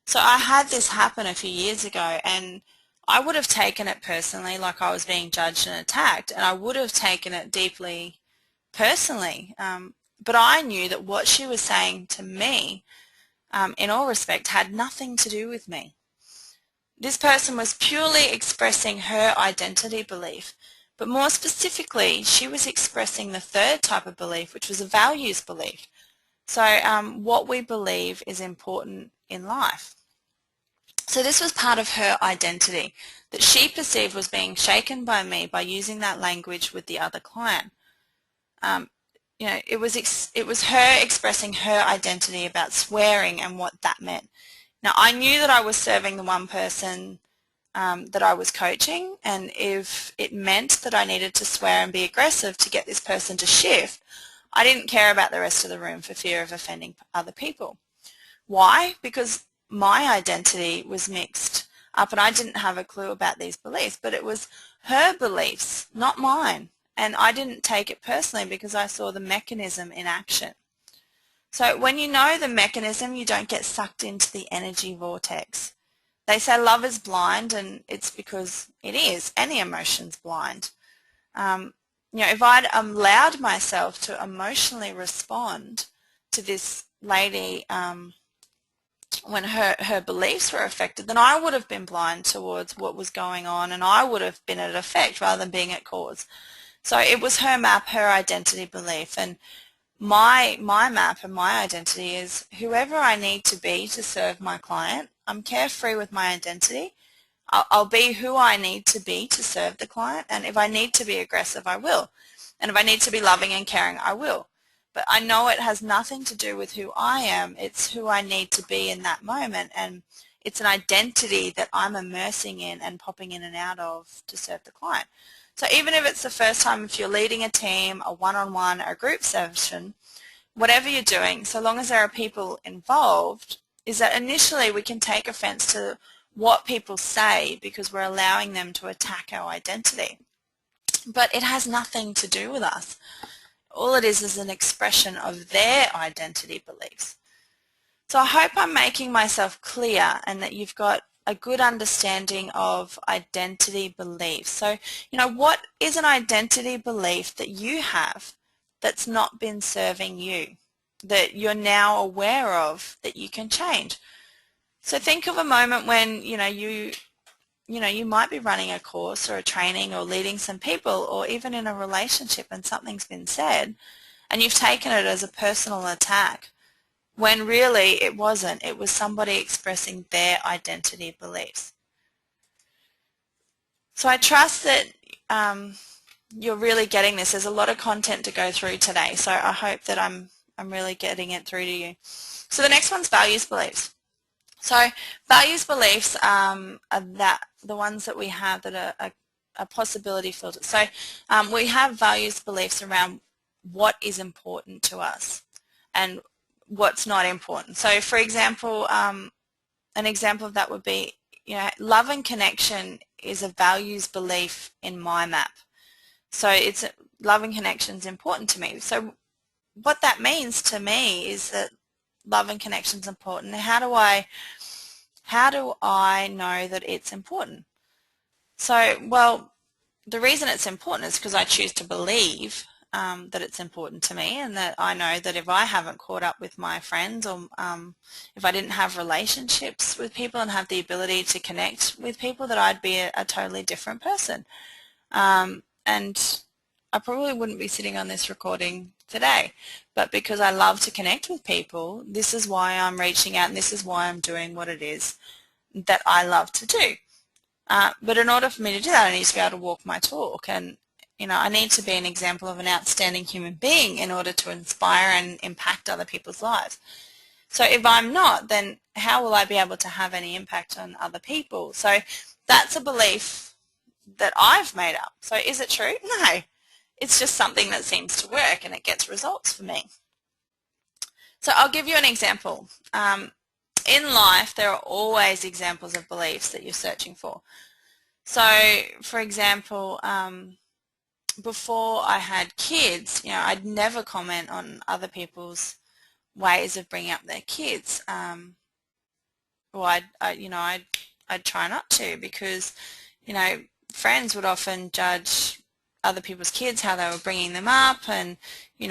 So I had this happen a few years ago, and I would have taken it personally, like I was being judged and attacked, and I would have taken it deeply personally. But I knew that what she was saying to me, in all respect, had nothing to do with me. This person was purely expressing her identity belief, but more specifically, she was expressing the third type of belief, which was a values belief. So what we believe is important in life. So this was part of her identity that she perceived was being shaken by me by using that language with the other client. It was her expressing her identity about swearing and what that meant. Now, I knew that I was serving the one person that I was coaching, and if it meant that I needed to swear and be aggressive to get this person to shift, I didn't care about the rest of the room for fear of offending other people. Why? Because my identity was mixed up, and I didn't have a clue about these beliefs, but it was her beliefs, not mine, and I didn't take it personally because I saw the mechanism in action. So when you know the mechanism, you don't get sucked into the energy vortex. They say love is blind, and it's because it is. Any emotion's blind. If I'd allowed myself to emotionally respond to this lady when her beliefs were affected, then I would have been blind towards what was going on, and I would have been at effect rather than being at cause. So it was her map, her identity belief, and my map and my identity is whoever I need to be to serve my client. I'm carefree with my identity. I'll be who I need to be to serve the client, and if I need to be aggressive, I will. And if I need to be loving and caring, I will. But I know it has nothing to do with who I am. It's who I need to be in that moment, and it's an identity that I'm immersing in and popping in and out of to serve the client. So even if it's the first time, if you're leading a team, a one-on-one, a group session, whatever you're doing, so long as there are people involved, is that initially we can take offense to what people say because we're allowing them to attack our identity. But it has nothing to do with us. All it is an expression of their identity beliefs. So I hope I'm making myself clear and that you've got a good understanding of identity beliefs. So, what is an identity belief that you have that's not been serving you, that you're now aware of, that you can change? So think of a moment when, you might be running a course or a training or leading some people, or even in a relationship, and something's been said and you've taken it as a personal attack, when really it wasn't. It was somebody expressing their identity beliefs. So I trust that you're really getting this. There's a lot of content to go through today, so I hope that I'm really getting it through to you. So the next one's values beliefs. So values beliefs are the ones that we have that are a possibility filter. So we have values beliefs around what is important to us and what's not important. So for example, an example of that would be, love and connection is a values belief in my map. So it's love and connection is important to me. So what that means to me is that love and connection is important. How do I know that it's important? So, well, the reason it's important is because I choose to believe that it's important to me, and that I know that if I haven't caught up with my friends, or if I didn't have relationships with people and have the ability to connect with people, that I'd be a totally different person. And I probably wouldn't be sitting on this recording today, but because I love to connect with people, this is why I'm reaching out, and this is why I'm doing what it is that I love to do. But in order for me to do that, I need to be able to walk my talk, and I need to be an example of an outstanding human being in order to inspire and impact other people's lives. So if I'm not, then how will I be able to have any impact on other people? So that's a belief that I've made up. So is it true? No. It's just something that seems to work and it gets results for me. So I'll give you an example. In life, there are always examples of beliefs that you're searching for. So, for example, before I had kids, I'd never comment on other people's ways of bringing up their kids. Or I'd try not to, because, friends would often judge other people's kids, how they were bringing them up, and you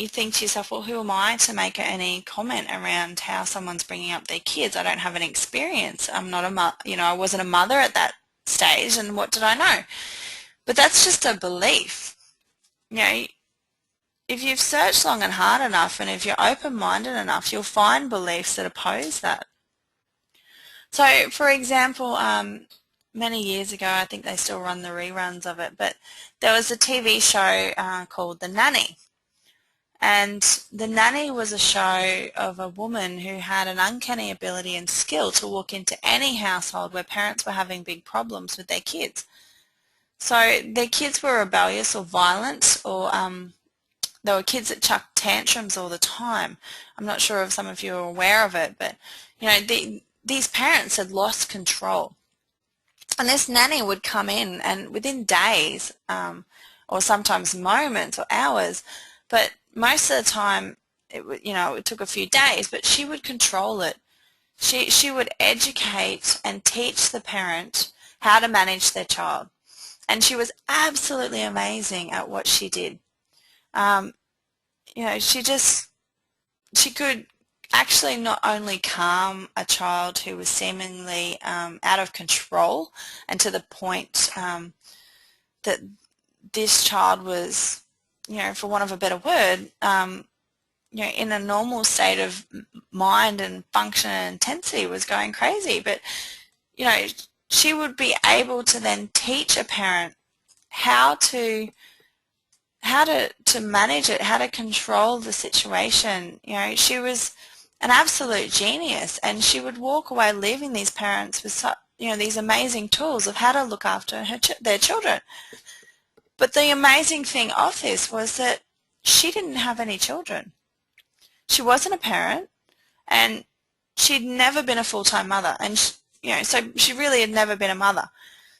think to yourself, well, who am I to make any comment around how someone's bringing up their kids? I don't have any experience. I'm not I wasn't a mother at that stage, and what did I know? But that's just a belief. If you've searched long and hard enough, and if you're open-minded enough, you'll find beliefs that oppose that. So, for example, many years ago, I think they still run the reruns of it, but there was a TV show called The Nanny. And The Nanny was a show of a woman who had an uncanny ability and skill to walk into any household where parents were having big problems with their kids. So their kids were rebellious or violent, or there were kids that chucked tantrums all the time. I'm not sure if some of you are aware of it, but these parents had lost control. And this nanny would come in, and within days, or sometimes moments or hours, but most of the time, it took a few days, but she would control it. She would educate and teach the parent how to manage their child. And she was absolutely amazing at what she did. She could actually not only calm a child who was seemingly out of control, and to the point that this child was, for want of a better word, in a normal state of mind and function and intensity, was going crazy. But, she would be able to then teach a parent how to manage it, how to control the situation. She was an absolute genius, and she would walk away leaving these parents with these amazing tools of how to look after their children. But the amazing thing of this was that she didn't have any children. She wasn't a parent, and she'd never been a full-time mother, and so she really had never been a mother.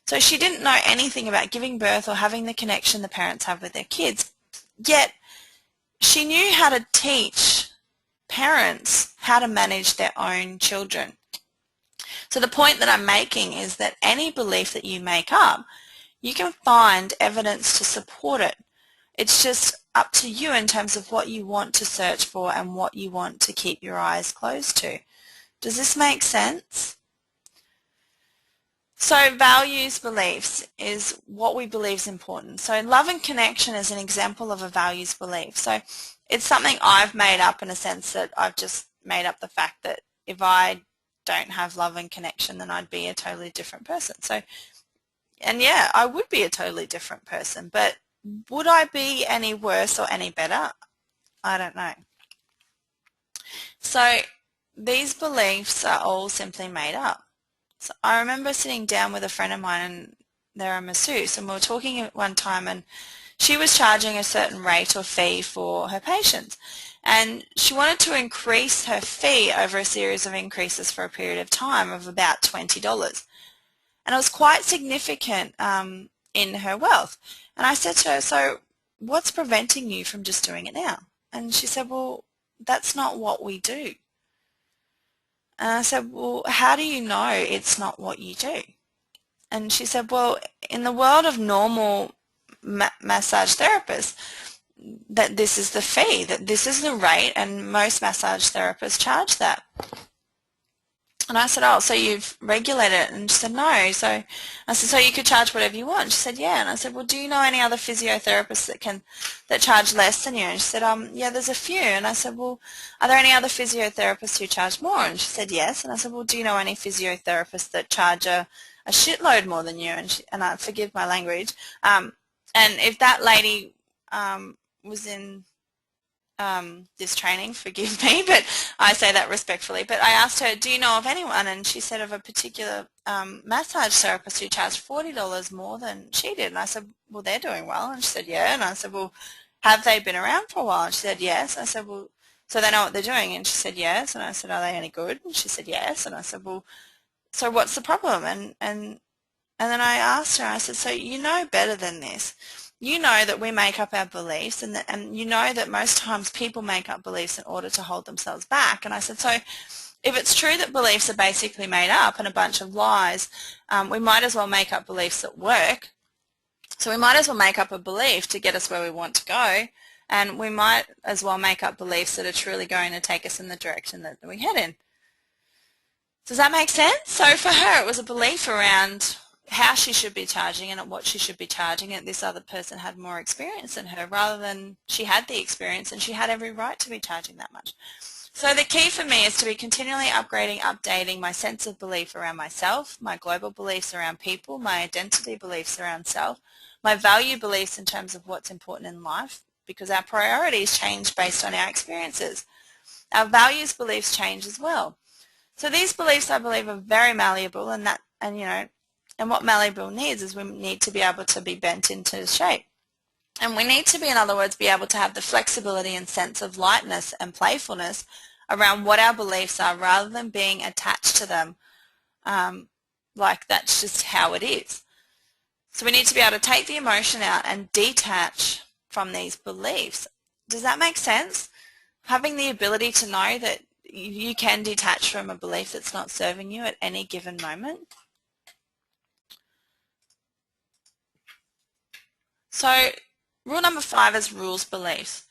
So she didn't know anything about giving birth or having the connection the parents have with their kids. Yet she knew how to teach parents how to manage their own children. So the point that I'm making is that any belief that you make up, you can find evidence to support it. It's just up to you in terms of what you want to search for and what you want to keep your eyes closed to. Does this make sense? So values beliefs is what we believe is important. So love and connection is an example of a values belief. So it's something I've made up, in a sense that I've just made up the fact that if I don't have love and connection, then I'd be a totally different person. So, And yeah, I would be a totally different person, but would I be any worse or any better? I don't know. So these beliefs are all simply made up. So I remember sitting down with a friend of mine, and they're a masseuse, and we were talking at one time, and she was charging a certain rate or fee for her patients. And she wanted to increase her fee over a series of increases for a period of time of about $20. And it was quite significant in her wealth. And I said to her, so what's preventing you from just doing it now? And she said, well, that's not what we do. And I said, well, how do you know it's not what you do? And she said, well, in the world of normal massage therapists, that this is the fee, that this is the rate, and most massage therapists charge that. And I said, oh, so you've regulated it? And she said, no. So I said, so you could charge whatever you want? She said, yeah. And I said, well, do you know any other physiotherapists that charge less than you? And she said, yeah, there's a few. And I said, well, are there any other physiotherapists who charge more? And she said, yes. And I said, well, do you know any physiotherapists that charge a shitload more than you? And I forgive my language. And if that lady was in this training, forgive me, but I say that respectfully. But I asked her, do you know of anyone? And she said of a particular massage therapist who charged $40 more than she did. And I said, well, they're doing well. And she said, yeah. And I said, well, have they been around for a while? And she said, yes. I said, well, so they know what they're doing? And she said, yes. And I said, are they any good? And she said, yes. And I said, well, so what's the problem? And then I asked her, I said, so you know better than this. You know that we make up our beliefs, and you know that most times people make up beliefs in order to hold themselves back. And I said, so if it's true that beliefs are basically made up and a bunch of lies, we might as well make up beliefs that work. So we might as well make up a belief to get us where we want to go, and we might as well make up beliefs that are truly going to take us in the direction that we head in. Does that make sense? So for her, it was a belief around how she should be charging and at what she should be charging, and this other person had more experience than her, rather than she had the experience and she had every right to be charging that much. So the key for me is to be continually upgrading, updating my sense of belief around myself, my global beliefs around people, my identity beliefs around self, my value beliefs in terms of what's important in life, because our priorities change based on our experiences. Our values beliefs change as well. So these beliefs, I believe, are very malleable, and what malleable needs is we need to be able to be bent into shape. And we need to be, in other words, be able to have the flexibility and sense of lightness and playfulness around what our beliefs are, rather than being attached to them like that's just how it is. So we need to be able to take the emotion out and detach from these beliefs. Does that make sense? Having the ability to know that you can detach from a belief that's not serving you at any given moment. So rule number 5 is rules beliefs.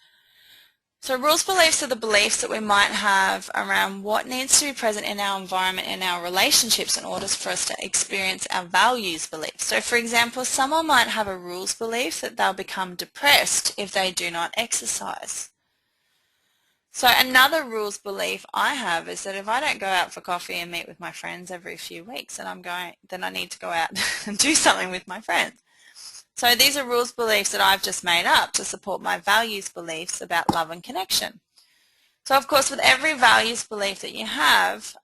So rules beliefs are the beliefs that we might have around what needs to be present in our environment, in our relationships, in order for us to experience our values beliefs. So for example, someone might have a rules belief that they'll become depressed if they do not exercise. So another rules belief I have is that if I don't go out for coffee and meet with my friends every few weeks, then I need to go out and do something with my friends. So these are rules beliefs that I've just made up to support my values beliefs about love and connection. So of course, with every values belief that you have,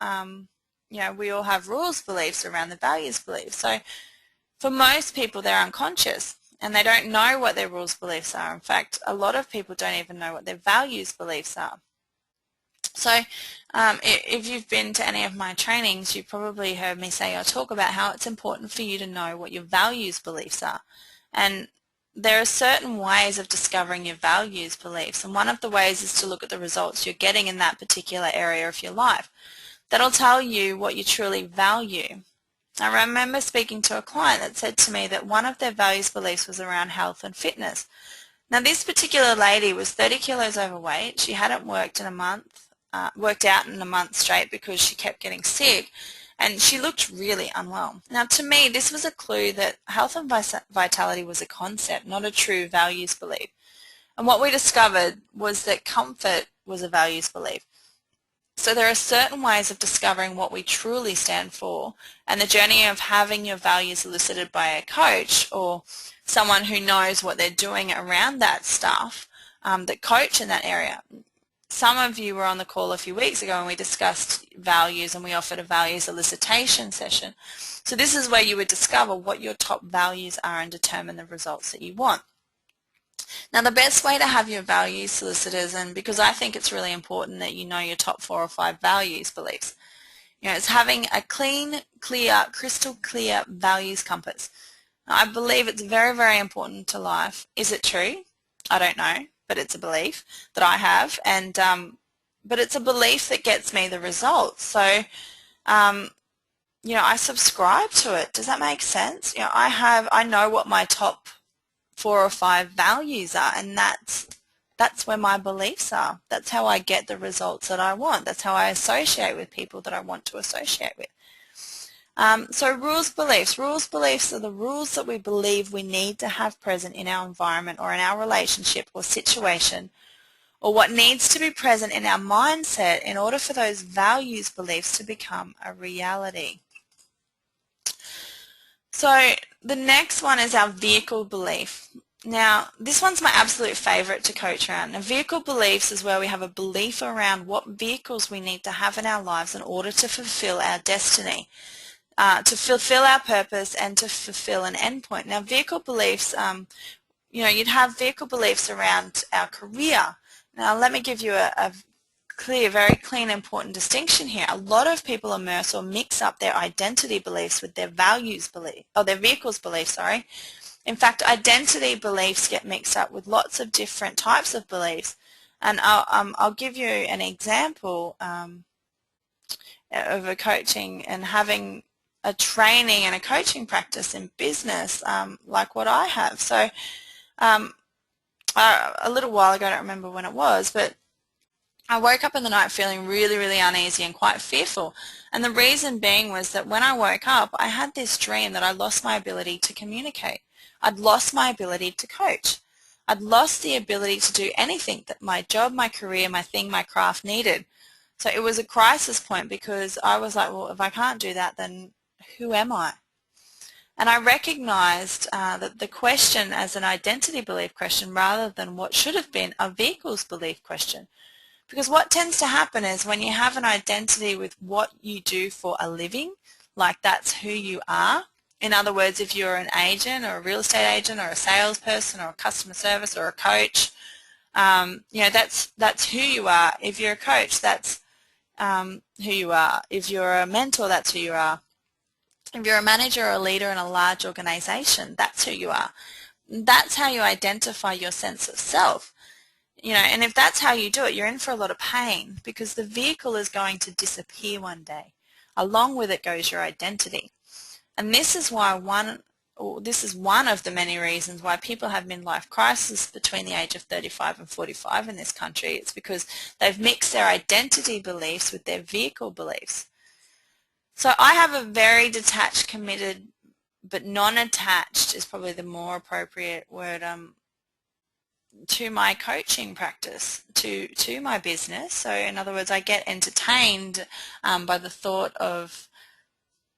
we all have rules beliefs around the values beliefs. So for most people, they're unconscious and they don't know what their rules beliefs are. In fact, a lot of people don't even know what their values beliefs are. So if you've been to any of my trainings, you've probably heard me say or talk about how it's important for you to know what your values beliefs are. And there are certain ways of discovering your values beliefs, and one of the ways is to look at the results you're getting in that particular area of your life. That'll tell you what you truly value. I remember speaking to a client that said to me that one of their values beliefs was around health and fitness. Now this particular lady was 30 kilos overweight. She hadn't worked out in a month straight because she kept getting sick, and she looked really unwell. Now to me, this was a clue that health and vitality was a concept, not a true values belief. And what we discovered was that comfort was a values belief. So there are certain ways of discovering what we truly stand for, and the journey of having your values elicited by a coach or someone who knows what they're doing around that stuff, that coach in that area. Some of you were on the call a few weeks ago and we discussed values and we offered a values elicitation session. So this is where you would discover what your top values are and determine the results that you want. Now the best way to have your values solicitors, and because I think it's really important that you know your top 4 or 5 values beliefs, it's having a clean, clear, crystal clear values compass. Now, I believe it's very, very important to life. Is it true? I don't know, but it's a belief that I have, and but it's a belief that gets me the results. So I subscribe to it. Does that make sense? I know what my top 4 or 5 values are, and that's where my beliefs are. That's how I get the results that I want. That's how I associate with people that I want to associate with. So rules beliefs. Rules beliefs are the rules that we believe we need to have present in our environment or in our relationship or situation, or what needs to be present in our mindset in order for those values beliefs to become a reality. So the next one is our vehicle belief. Now, this one's my absolute favorite to coach around. Now, vehicle beliefs is where we have a belief around what vehicles we need to have in our lives in order to fulfill our destiny, to fulfill our purpose and to fulfill an endpoint. Now, vehicle beliefs, you'd have vehicle beliefs around our career. Now, let me give you a clear, very clean, important distinction here. A lot of people immerse or mix up their identity beliefs with their values belief, or their vehicles beliefs, sorry. In fact, identity beliefs get mixed up with lots of different types of beliefs. And I'll give you an example of a coaching and having a training and a coaching practice in business like what I have. So a little while ago, I don't remember when it was, but I woke up in the night feeling really, really uneasy and quite fearful. And the reason being was that when I woke up, I had this dream that I lost my ability to communicate. I'd lost my ability to coach. I'd lost the ability to do anything that my job, my career, my thing, my craft needed. So it was a crisis point because I was like, well, if I can't do that, then who am I? And I recognized that the question as an identity belief question rather than what should have been a vehicles belief question. Because what tends to happen is when you have an identity with what you do for a living, like that's who you are. In other words, if you're an agent or a real estate agent or a salesperson or a customer service or a coach, that's who you are. If you're a coach, that's who you are. If you're a mentor, that's who you are. If you're a manager or a leader in a large organization, that's who you are. That's how you identify your sense of self. And if that's how you do it, you're in for a lot of pain because the vehicle is going to disappear one day. Along with it goes your identity. And this is one of the many reasons why people have midlife crisis between the age of 35 and 45 in this country. It's because they've mixed their identity beliefs with their vehicle beliefs. So I have a very detached, committed, but non-attached is probably the more appropriate word, to my coaching practice, to my business. So in other words, I get entertained by the thought of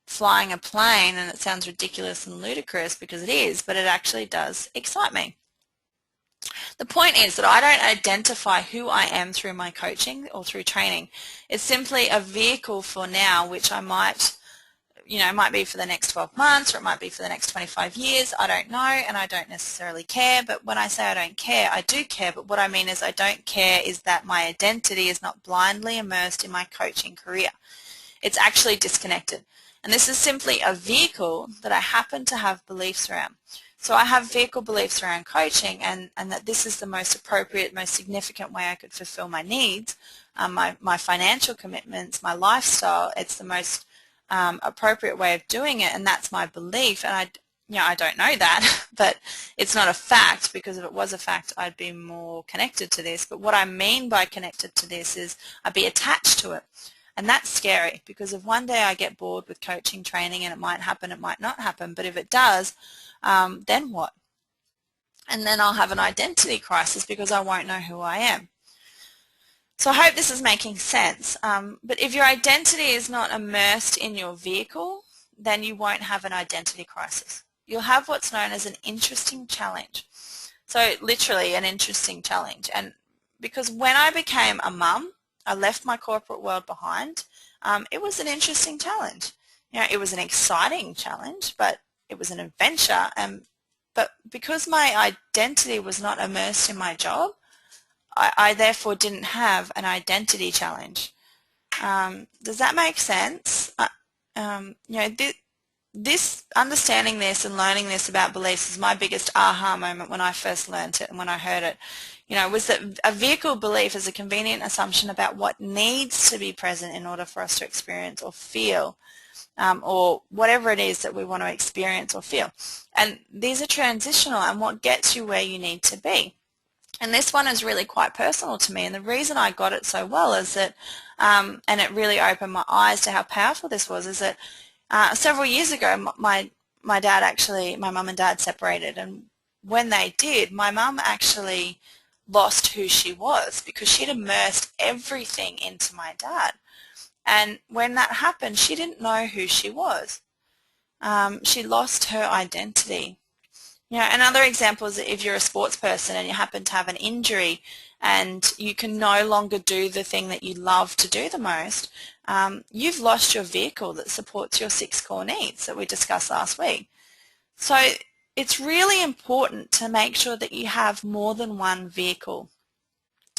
flying a plane, and it sounds ridiculous and ludicrous because it is, but it actually does excite me. The point is that I don't identify who I am through my coaching or through training. It's simply a vehicle for now, which I might it might be for the next 12 months or it might be for the next 25 years. I don't know, and I don't necessarily care. But when I say I don't care, I do care. But what I mean is I don't care is that my identity is not blindly immersed in my coaching career. It's actually disconnected. And this is simply a vehicle that I happen to have beliefs around. So I have vehicle beliefs around coaching and that this is the most appropriate, most significant way I could fulfill my needs, my financial commitments, my lifestyle. It's the most appropriate way of doing it, and that's my belief. And I don't know that, but it's not a fact, because if it was a fact, I'd be more connected to this. But what I mean by connected to this is I'd be attached to it. And that's scary, because if one day I get bored with coaching training, and it might happen, it might not happen, but if it does, then what? And then I'll have an identity crisis because I won't know who I am. So I hope this is making sense. But if your identity is not immersed in your vehicle, then you won't have an identity crisis. You'll have what's known as an interesting challenge. So literally an interesting challenge. And because when I became a mum, I left my corporate world behind. It was an interesting challenge. You know, it was an exciting challenge, but it was an adventure. But because my identity was not immersed in my job, I therefore didn't have an identity challenge. Does that make sense? You know, this understanding this and learning this about beliefs is my biggest aha moment when I first learned it and when I heard it. You know, was that a vehicle belief is a convenient assumption about what needs to be present in order for us to experience or feel, or whatever it is that we want to experience or feel. And these are transitional and what gets you where you need to be. And this one is really quite personal to me, and the reason I got it so well is that, and it really opened my eyes to how powerful this was, is that several years ago my dad actually, my mum and dad separated, and when they did, my mum actually lost who she was because she'd immersed everything into my dad. And when that happened, she didn't know who she was. She lost her identity. You know, another example is if you're a sports person and you happen to have an injury and you can no longer do the thing that you love to do the most, you've lost your vehicle that supports your 6 core needs that we discussed last week. So it's really important to make sure that you have more than one vehicle.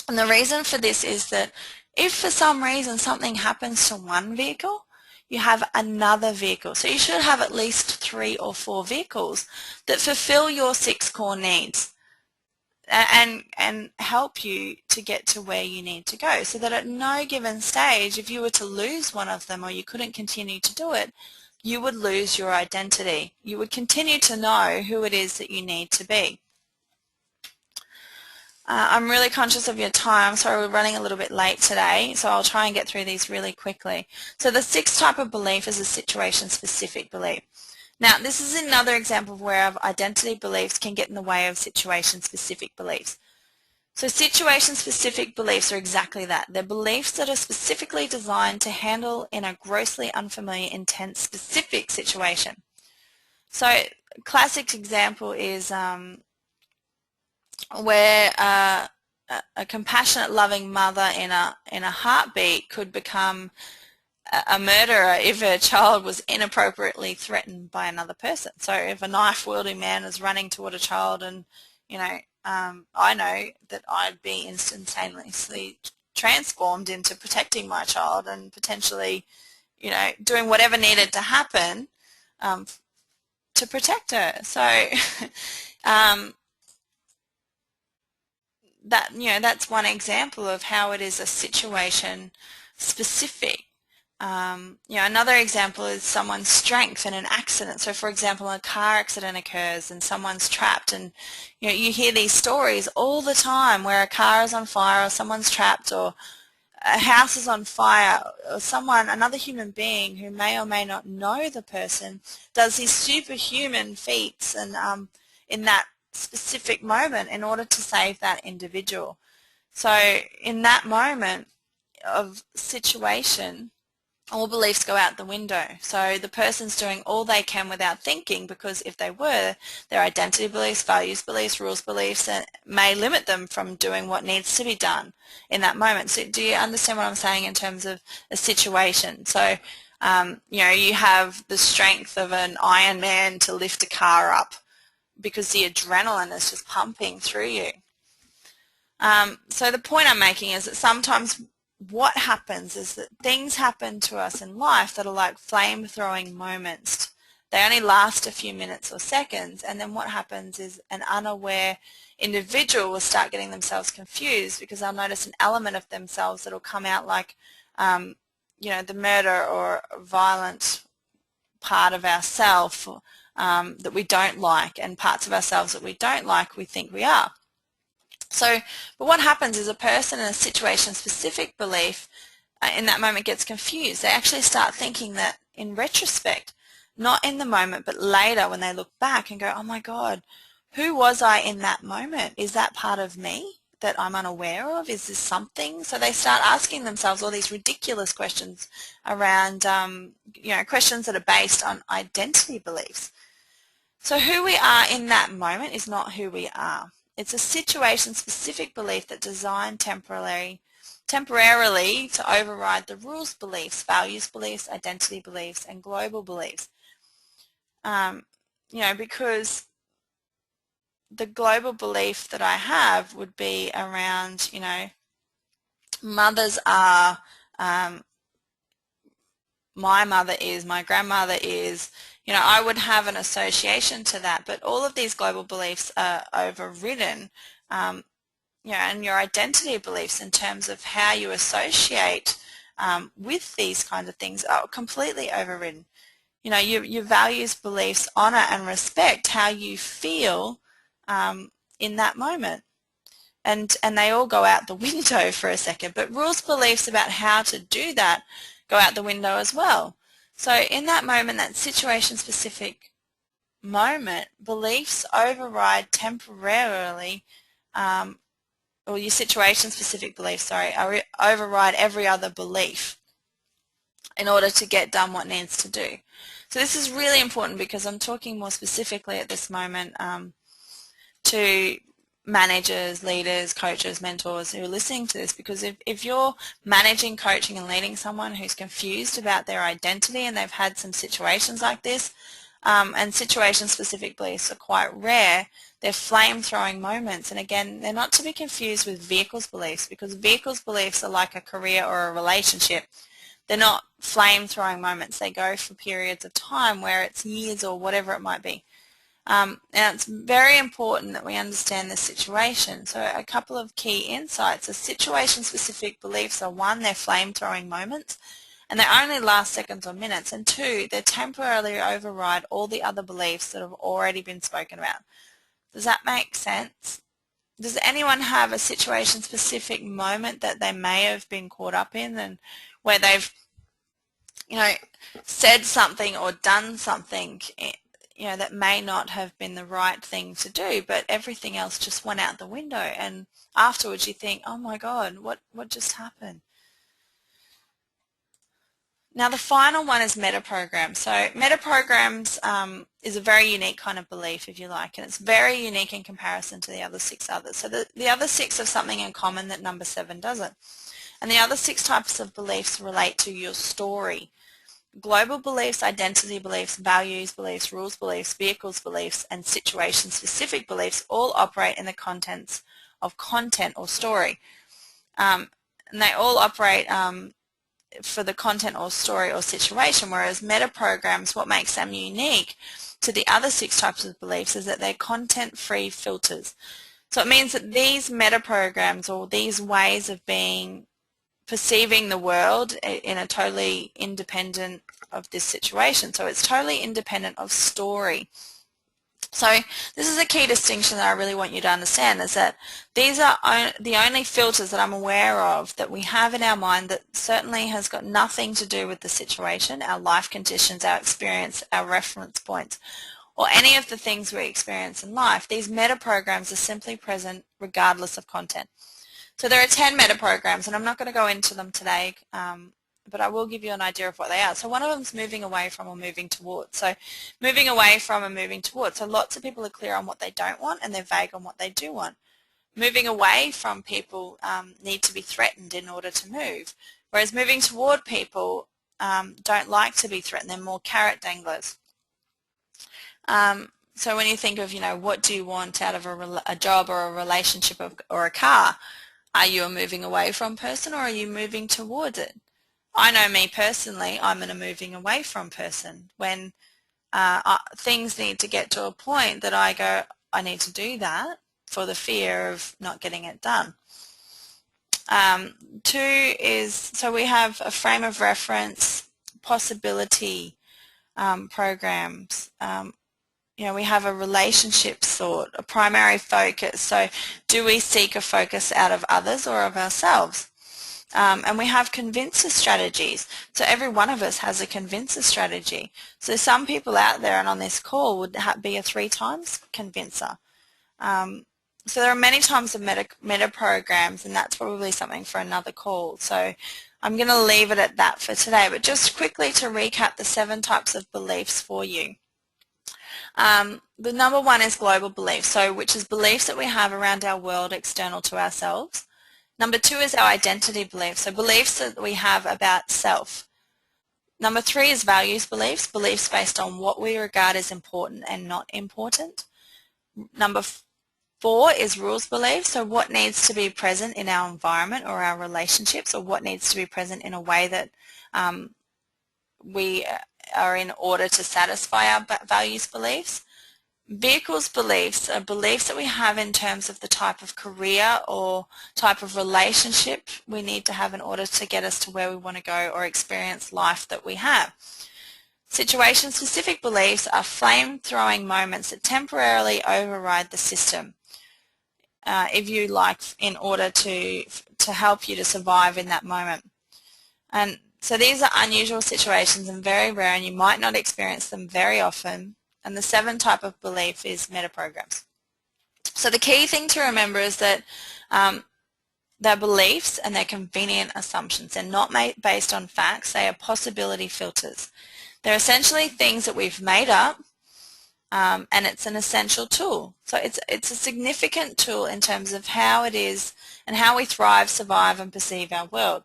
And the reason for this is that if for some reason something happens to one vehicle, you have another vehicle. So you should have at least 3 or 4 vehicles that fulfill your 6 core needs and help you to get to where you need to go, so that at no given stage, if you were to lose one of them or you couldn't continue to do it, you would lose your identity. You would continue to know who it is that you need to be. I'm really conscious of your time. Sorry, we're running a little bit late today, so I'll try and get through these really quickly. So the 6th type of belief is a situation-specific belief. Now, this is another example of where identity beliefs can get in the way of situation-specific beliefs. So situation-specific beliefs are exactly that. They're beliefs that are specifically designed to handle in a grossly unfamiliar, intense, specific situation. So a classic example is where a compassionate, loving mother in a heartbeat could become a murderer if a child was inappropriately threatened by another person. So if a knife-wielding man is running toward a child, and you know, I know that I'd be instantaneously transformed into protecting my child and potentially, you know, doing whatever needed to happen to protect her. So that, you know, that's one example of how it is a situation specific. You know, another example is someone's strength in an accident. So for example, a car accident occurs and someone's trapped, and you know, you hear these stories all the time where a car is on fire or someone's trapped or a house is on fire, or someone, another human being who may or may not know the person, does these superhuman feats and in that specific moment in order to save that individual. So in that moment of situation, all beliefs go out the window. So the person's doing all they can without thinking, because if they were, their identity beliefs, values beliefs, rules beliefs may limit them from doing what needs to be done in that moment. So do you understand what I'm saying in terms of a situation? So you know, you have the strength of an Iron Man to lift a car up because the adrenaline is just pumping through you. So the point I'm making is that sometimes what happens is that things happen to us in life that are like flame-throwing moments. They only last a few minutes or seconds, and then what happens is an unaware individual will start getting themselves confused because they'll notice an element of themselves that will come out like, you know, the murder or violent part of ourself that we don't like, and parts of ourselves that we don't like we think we are. So, but what happens is a person in a situation-specific belief in that moment gets confused. They actually start thinking that in retrospect, not in the moment, but later when they look back and go, oh my God, who was I in that moment? Is that part of me? that I'm unaware of? Is this something? So they start asking themselves all these ridiculous questions around, questions that are based on identity beliefs. So who we are in that moment is not who we are. It's a situation-specific belief that's designed temporarily to override the rules beliefs, values beliefs, identity beliefs, and global beliefs. Because the global belief that I have would be around, mothers are, my mother is, my grandmother is, I would have an association to that, but all of these global beliefs are overridden, and your identity beliefs in terms of how you associate with these kind of things are completely overridden. Your values, beliefs, honor and respect how you feel in that moment. And they all go out the window for a second. But rules, beliefs about how to do that go out the window as well. So in that moment, that situation-specific moment, beliefs override temporarily, or your situation-specific beliefs, override every other belief in order to get done what needs to do. So this is really important because I'm talking more specifically at this moment to managers, leaders, coaches, mentors who are listening to this, because if you're managing, coaching and leading someone who's confused about their identity and they've had some situations like this, and situation-specific beliefs are quite rare, they're flame-throwing moments, and again, they're not to be confused with vehicles beliefs, because vehicles beliefs are like a career or a relationship. They're not flame-throwing moments. They go for periods of time where it's years or whatever it might be. And it's very important that we understand the situation. So a couple of key insights are situation-specific beliefs are, one, they're flame-throwing moments, and they only last seconds or minutes, and two, they temporarily override all the other beliefs that have already been spoken about. Does that make sense? Does anyone have a situation-specific moment that they may have been caught up in and where they've, said something or done something that may not have been the right thing to do, but everything else just went out the window, and afterwards you think, oh my God, what just happened? Now the final one is metaprograms. So metaprograms is a very unique kind of belief, if you like, and it's very unique in comparison to the other 6 others. So the other 6 have something in common that number 7 doesn't. And the other 6 types of beliefs relate to your story. Global beliefs, identity beliefs, values beliefs, rules beliefs, vehicles beliefs, and situation-specific beliefs all operate in the contents of content or story. And they all operate for the content or story or situation, whereas metaprograms, what makes them unique to the other 6 types of beliefs is that they're content-free filters. So it means that these metaprograms, or these ways of perceiving the world in a totally independent of this situation. So it's totally independent of story. So this is a key distinction that I really want you to understand, is that these are the only filters that I'm aware of that we have in our mind that certainly has got nothing to do with the situation, our life conditions, our experience, our reference points, or any of the things we experience in life. These metaprograms are simply present regardless of content. So there are 10 metaprograms, and I'm not going to go into them today, but I will give you an idea of what they are. So one of them is moving away from or moving towards. So moving away from and moving towards. So lots of people are clear on what they don't want, and they're vague on what they do want. Moving away from people need to be threatened in order to move, whereas moving toward people don't like to be threatened. They're more carrot danglers. So when you think of, what do you want out of a job or a relationship or a car? Are you a moving away from person, or are you moving towards it? I know me personally, I'm in a moving away from person. When things need to get to a point that I go, I need to do that for the fear of not getting it done. 2 is, so we have a frame of reference, possibility programs. We have a relationship thought, a primary focus. So do we seek a focus out of others or of ourselves? And we have convincer strategies. So every one of us has a convincer strategy. So some people out there and on this call would be a 3 times convincer. So there are many types of meta programs, and that's probably something for another call. So I'm going to leave it at that for today. But just quickly to recap the 7 types of beliefs for you. The number 1 is global beliefs, so which is beliefs that we have around our world external to ourselves. Number 2 is our identity beliefs, so beliefs that we have about self. Number 3 is values beliefs, beliefs based on what we regard as important and not important. Number 4 is rules beliefs, so what needs to be present in our environment or our relationships, or what needs to be present in a way that we are in order to satisfy our values beliefs. Vehicles beliefs are beliefs that we have in terms of the type of career or type of relationship we need to have in order to get us to where we want to go or experience life that we have. Situation-specific beliefs are flame-throwing moments that temporarily override the system, if you like, in order to help you to survive in that moment. And so these are unusual situations and very rare, and you might not experience them very often. And the 7th type of belief is meta-programs. So the key thing to remember is that they're beliefs and they're convenient assumptions. They're not based on facts. They are possibility filters. They're essentially things that we've made up, and it's an essential tool. So it's a significant tool in terms of how it is and how we thrive, survive, and perceive our world.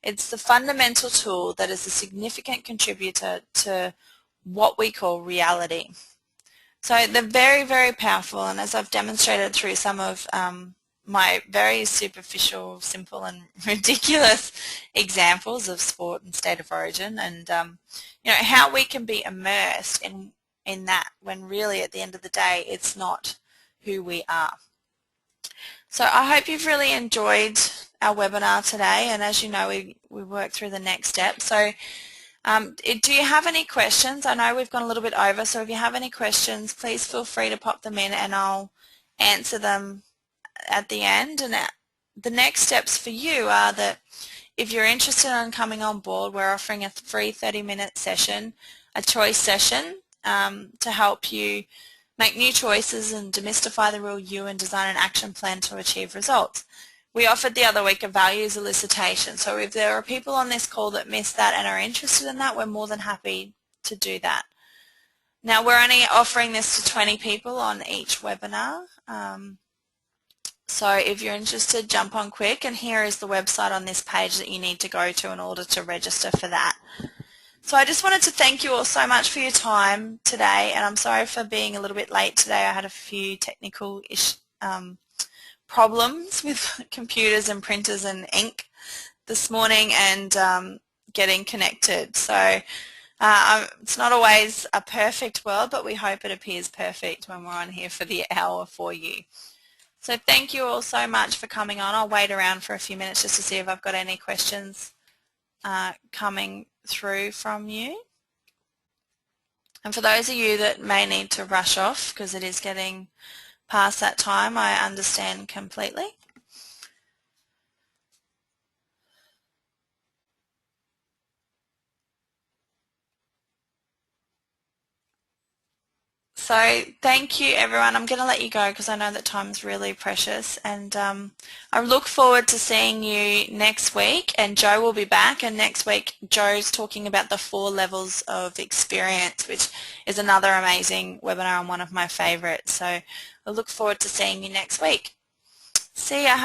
It's the fundamental tool that is a significant contributor to what we call reality. So they're very, very powerful, and as I've demonstrated through some of my very superficial, simple and ridiculous examples of sport and state of origin, and you know, how we can be immersed in that when really at the end of the day it's not who we are. So I hope you've really enjoyed our webinar today, and as you know, we work through the next step. So do you have any questions? I know we've gone a little bit over, so if you have any questions, please feel free to pop them in and I'll answer them at the end. And the next steps for you are that if you're interested in coming on board, we're offering a free 30-minute session, a choice session, to help you make new choices and demystify the real you and design an action plan to achieve results. We offered the other week a values elicitation, so if there are people on this call that missed that and are interested in that, we're more than happy to do that. Now, we're only offering this to 20 people on each webinar, so if you're interested, jump on quick, and here is the website on this page that you need to go to in order to register for that. So I just wanted to thank you all so much for your time today, and I'm sorry for being a little bit late today. I had a few technical problems with computers and printers and ink this morning and getting connected. So it's not always a perfect world, but we hope it appears perfect when we're on here for the hour for you. So thank you all so much for coming on. I'll wait around for a few minutes just to see if I've got any questions coming through from you. And for those of you that may need to rush off because it is getting past that time, I understand completely. So thank you everyone. I'm going to let you go because I know that time is really precious, and I look forward to seeing you next week, and Joe will be back, and next week Joe's talking about the 4 levels of experience, which is another amazing webinar and one of my favorites. So I look forward to seeing you next week. See ya.